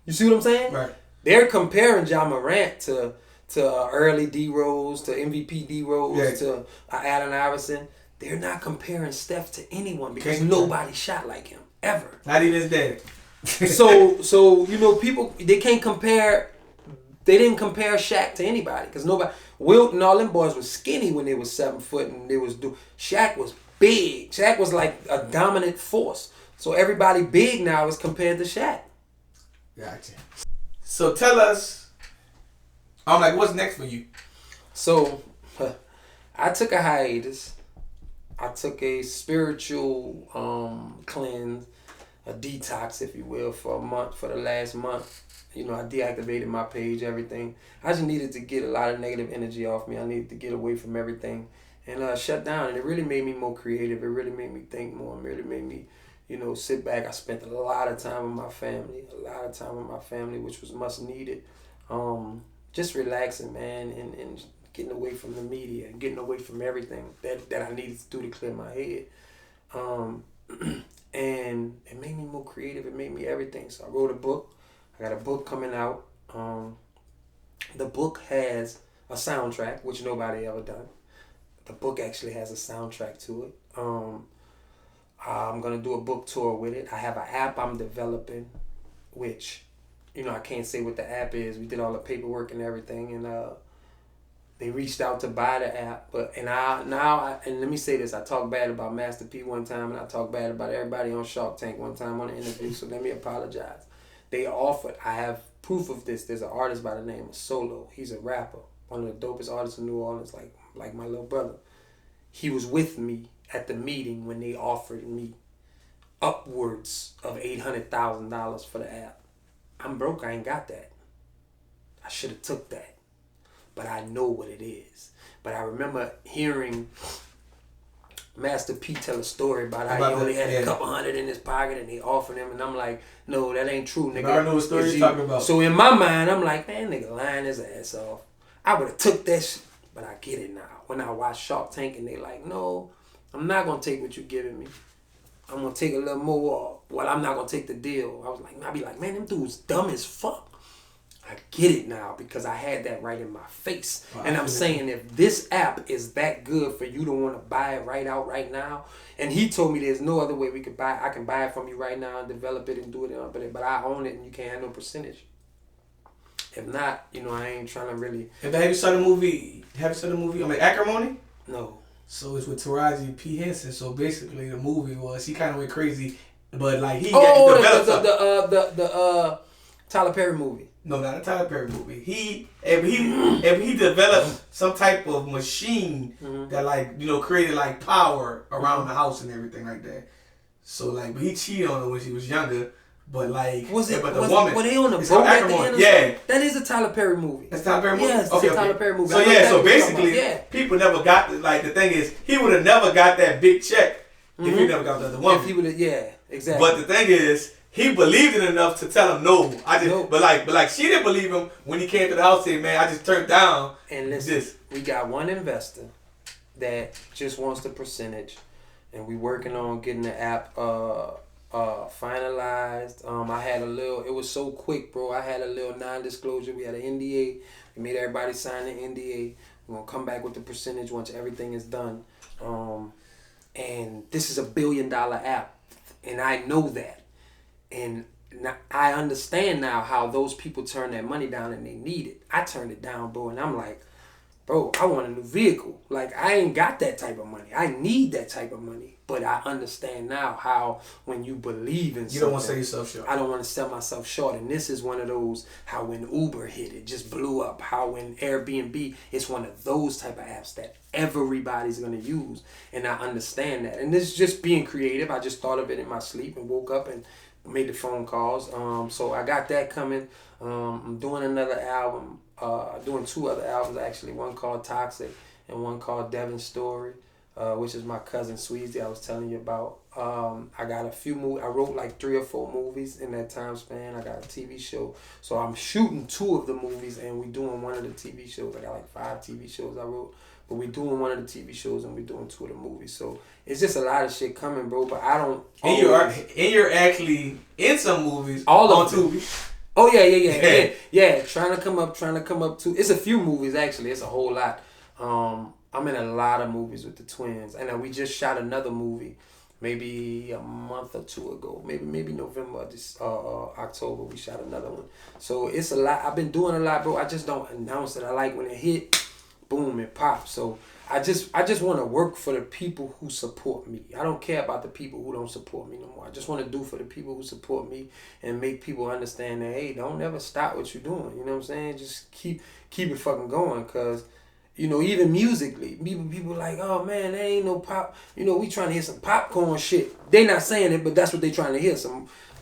You see what I'm saying? Right. They're comparing Ja Morant to early D Rose, to MVP D Rose, to Allen Iverson. They're not comparing Steph to anyone because nobody shot like him ever. Not even his dad. so people they can't compare. They didn't compare Shaq to anybody because nobody. Wilt and all them boys was skinny when they was 7 foot and they was Shaq was big. Shaq was like a dominant force. So everybody big now is compared to Shaq. Gotcha. So tell us, I'm like, what's next for you? So, I took a hiatus. I took a spiritual cleanse, a detox, if you will, for a month, for the last month. I deactivated my page, everything. I just needed to get a lot of negative energy off me. I needed to get away from everything and shut down. And it really made me more creative. It really made me think more. It really made me, sit back. I spent a lot of time with my family, which was much needed. Just relaxing, man, and getting away from the media, getting away from everything that I needed to do to clear my head. And it made me more creative. It made me everything. So I wrote a book. I got a book coming out. The book has a soundtrack, which nobody ever done. The book actually has a soundtrack to it. I'm going to do a book tour with it. I have an app I'm developing, which, I can't say what the app is. We did all the paperwork and everything, and they reached out to buy the app. And let me say this. I talked bad about Master P one time, and I talked bad about everybody on Shark Tank one time on an interview, so let me apologize. They offered, I have proof of this. There's an artist by the name of Solo. He's a rapper, one of the dopest artists in New Orleans, like my little brother. He was with me at the meeting when they offered me upwards of $800,000 for the app. I'm broke. I ain't got that. I should have took that. But I know what it is. But I remember hearing Master P tell a story about how he only had a couple hundred in his pocket and they offered him, and I'm like, no, that ain't true, nigga. I know what story you're talking about. So in my mind, I'm like, man, nigga lying his ass off. I would have took that shit, but I get it now. When I watch Shark Tank and they like, no, I'm not going to take what you're giving me. I'm going to take a little more. Well, I'm not going to take the deal. I'd be like, man, them dudes dumb as fuck. I get it now because I had that right in my face. Wow, and I'm saying if this app is that good for you to want to buy it right out right now, and he told me there's no other way we could buy it. I can buy it from you right now and develop it and do it, but I own it and you can't have no percentage. If not, I ain't trying to really. Have you seen the movie? Acrimony? No. So it's with Taraji P. Henson. So basically, the movie was he kind of went crazy, but like he developed the Tyler Perry movie. No, not a Tyler Perry movie. He developed some type of machine that created like power around the house and everything like that. So like, but he cheated on her when she was younger. But like, was it? But the woman, were they on the boat at the end? Yeah, that is a Tyler Perry movie. That's Tyler Perry movie. Yeah, it's a Tyler Perry movie. So so basically, people never got the thing is he would have never got that big check if he never got the other woman. If he would have, exactly. But the thing is, he believed it enough to tell him no. But like she didn't believe him when he came to the house saying, man, I just turned down. And listen, we got one investor that just wants the percentage, and we working on getting the app finalized. I had it was so quick, bro. I had a little non-disclosure. We had an NDA. We made everybody sign the NDA. We're going to come back with the percentage once everything is done. And this is $1 billion app. And I know that. And now I understand now how those people turn that money down and they need it. I turned it down, bro. And I'm like, bro, I want a new vehicle. Like, I ain't got that type of money. I need that type of money. But I understand now how when you believe in something, you don't want to sell yourself short. I don't want to sell myself short. And this is one of those, how when Uber hit, it just blew up. How when Airbnb, it's one of those type of apps that everybody's going to use. And I understand that. And this is just being creative. I just thought of it in my sleep and woke up and made the phone calls. So I got that coming. I'm doing another album. Doing 2 other albums actually. One called Toxic and one called Devin's Story. Which is my cousin Sweezy I was telling you about. I got a few movies. I wrote like 3 or 4 movies in that time span. I got a TV show. So I'm shooting 2 of the movies and we doing one of the TV shows. I got like 5 TV shows I wrote. But we doing one of the TV shows and we doing 2 of the movies. So it's just a lot of shit coming, bro. But I don't... And you're actually in some movies all on of Tubi. Oh, yeah. Trying to come up too. It's a few movies, actually. It's a whole lot. I'm in a lot of movies with the twins. And we just shot another movie maybe a month or 2 ago. Maybe November, October, we shot another one. So it's a lot. I've been doing a lot, bro. I just don't announce it. I like when it hit, boom, it pops. So I just want to work for the people who support me. I don't care about the people who don't support me no more. I just want to do for the people who support me and make people understand that, hey, don't ever stop what you're doing. You know what I'm saying? Just keep it fucking going, because... You know, even musically, people like, oh man, there ain't no pop. You know, we trying to hear some popcorn shit. They not saying it, but that's what they trying to hear.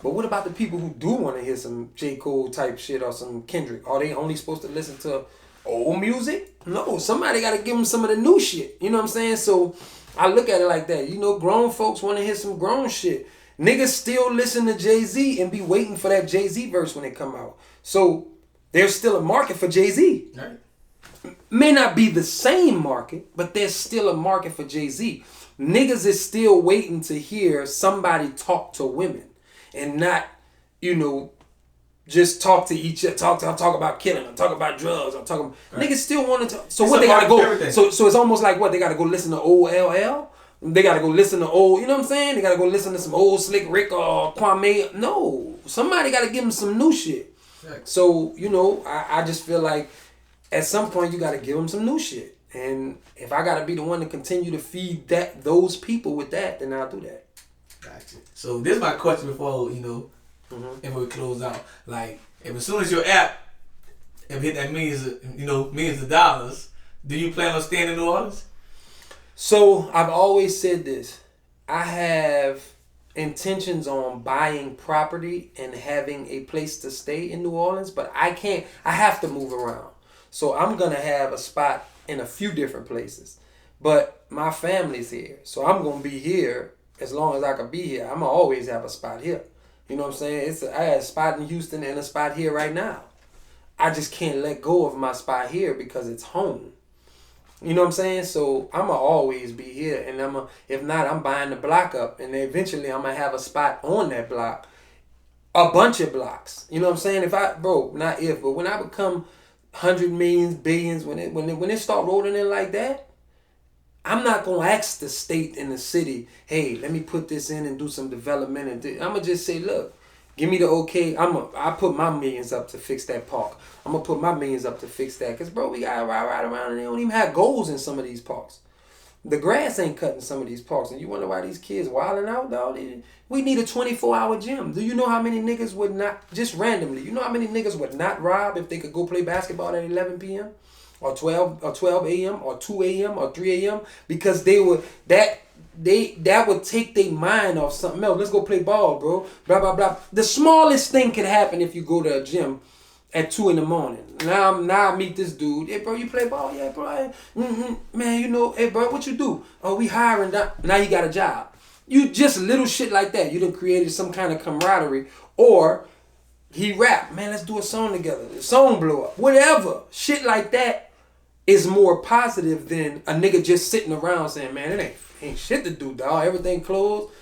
But what about the people who do want to hear some J. Cole type shit or some Kendrick? Are they only supposed to listen to old music? No, somebody got to give them some of the new shit. You know what I'm saying? So I look at it like that. You know, grown folks want to hear some grown shit. Niggas still listen to Jay-Z and be waiting for that Jay-Z verse when it come out. So there's still a market for Jay-Z. Right. May not be the same market, but there's still a market for Jay-Z. Niggas is still waiting to hear somebody talk to women and not, you know, just talk to each other, talk about killing or talk about drugs or talk about... Right. Niggas still want to talk. So it's what they got to go... So it's almost like what? They got to go listen to old LL? They got to go listen to old... You know what I'm saying? They got to go listen to some old Slick Rick or Kwame. No. Somebody got to give them some new shit. Right. So, you know, I just feel like at some point you got to give them some new shit. And if I got to be the one to continue to feed those people with that, then I'll do that. Gotcha. So this is my question before, you know, if we close out. Like, if as soon as your app hit that millions of dollars, do you plan on staying in New Orleans? So I've always said this. I have intentions on buying property and having a place to stay in New Orleans, but I have to move around. So I'm going to have a spot in a few different places. But my family's here. So I'm going to be here as long as I can be here. I'm going to always have a spot here. You know what I'm saying? I have a spot in Houston and a spot here right now. I just can't let go of my spot here because it's home. You know what I'm saying? So I'm going to always be here. And if not, I'm buying the block up. And eventually I'm going to have a spot on that block. A bunch of blocks. You know what I'm saying? But when I become 100 millions, billions, when it start rolling in like that, I'm not going to ask the state and the city, hey, let me put this in and do some development. I'm going to just say, look, give me the okay. I put my millions up to fix that park. I'm going to put my millions up to fix that. Because, bro, we got to ride around and they don't even have goals in some of these parks. The grass ain't cut in some of these parks. And you wonder why these kids wilding out, dog? We need a 24-hour gym. Do you know how many niggas would not, just randomly, you know how many niggas would not rob if they could go play basketball at 11 p.m.? Or 12 a.m. or 2 a.m. or 3 a.m. because that would take their mind off something else. Let's go play ball, bro. Blah, blah, blah. The smallest thing could happen if you go to a gym at 2 in the morning. Now I meet this dude. Hey, bro, you play ball? Yeah, bro. Man, you know, hey, bro, what you do? Oh, we hiring. Now you got a job. You just little shit like that. You done created some kind of camaraderie. Or he rap. Man, let's do a song together. The song blow up. Whatever. Shit like that is more positive than a nigga just sitting around saying, man, it ain't shit to do, dog. Everything closed.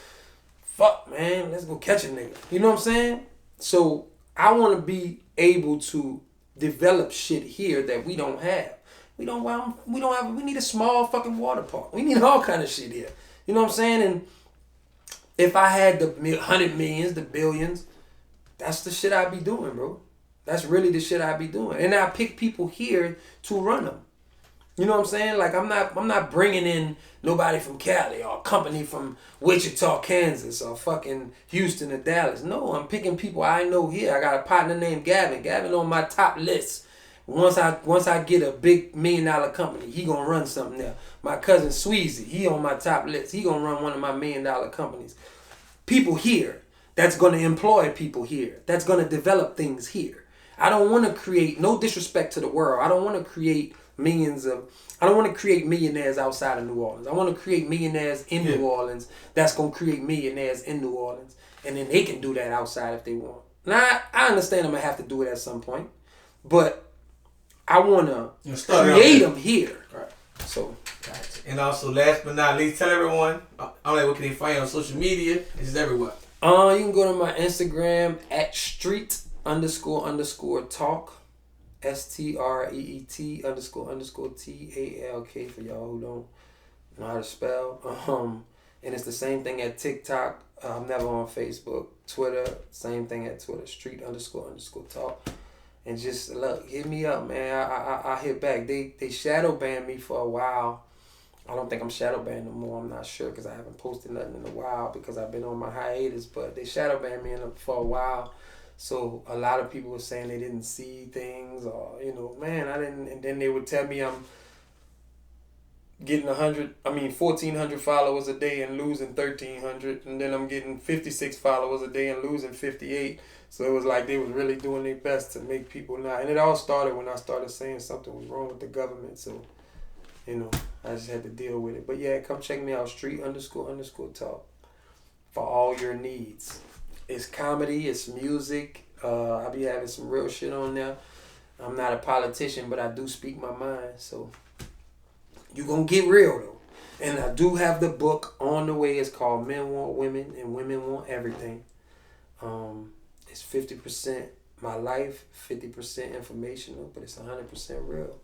Fuck, man. Let's go catch a nigga. You know what I'm saying? So I want to be able to develop shit here that we don't have. We need a small fucking water park. We need all kind of shit here. You know what I'm saying? And if I had the 100 millions, the billions, that's the shit I'd be doing, bro. That's really the shit I'd be doing. And I pick people here to run them. You know what I'm saying? Like I'm not bringing in nobody from Cali or a company from Wichita, Kansas or fucking Houston or Dallas. No, I'm picking people I know here. I got a partner named Gavin. Gavin on my top list. Once I get a big $1 million company, he gonna run something there. My cousin Sweezy, he on my top list. He gonna run one of my $1 million companies. People here that's gonna employ people here. That's gonna develop things here. I don't want to create, no disrespect to the world, I don't want to create I don't want to create millionaires outside of New Orleans. I want to create millionaires in New Orleans that's going to create millionaires in New Orleans. And then they can do that outside if they want. Now, I understand I'm going to have to do it at some point. But I want to create them here. Right. So. Gotcha. And also, last but not least, tell everyone, I'm like, what can they find on social media? This is everywhere. You can go to my Instagram at street__talk. STREET__TALK for y'all who don't know how to spell. And it's the same thing at TikTok. I'm never on Facebook. Twitter, same thing at Twitter. Street__talk. And just look, hit me up, man. I hit back. They shadow banned me for a while. I don't think I'm shadow banned no more. I'm not sure because I haven't posted nothing in a while because I've been on my hiatus. But they shadow banned me for a while. So a lot of people were saying they didn't see things or, man, I didn't. And then they would tell me I'm getting 1,400 followers a day and losing 1,300. And then I'm getting 56 followers a day and losing 58. So it was like they was really doing their best to make people not. And it all started when I started saying something was wrong with the government. So, I just had to deal with it. But yeah, come check me out, street__talk for all your needs. It's comedy, it's music. I be having some real shit on there. I'm not a politician, but I do speak my mind. So you gonna get real though. And I do have the book on the way. It's called Men Want Women and Women Want Everything. It's 50% my life, 50% informational, but it's 100% real.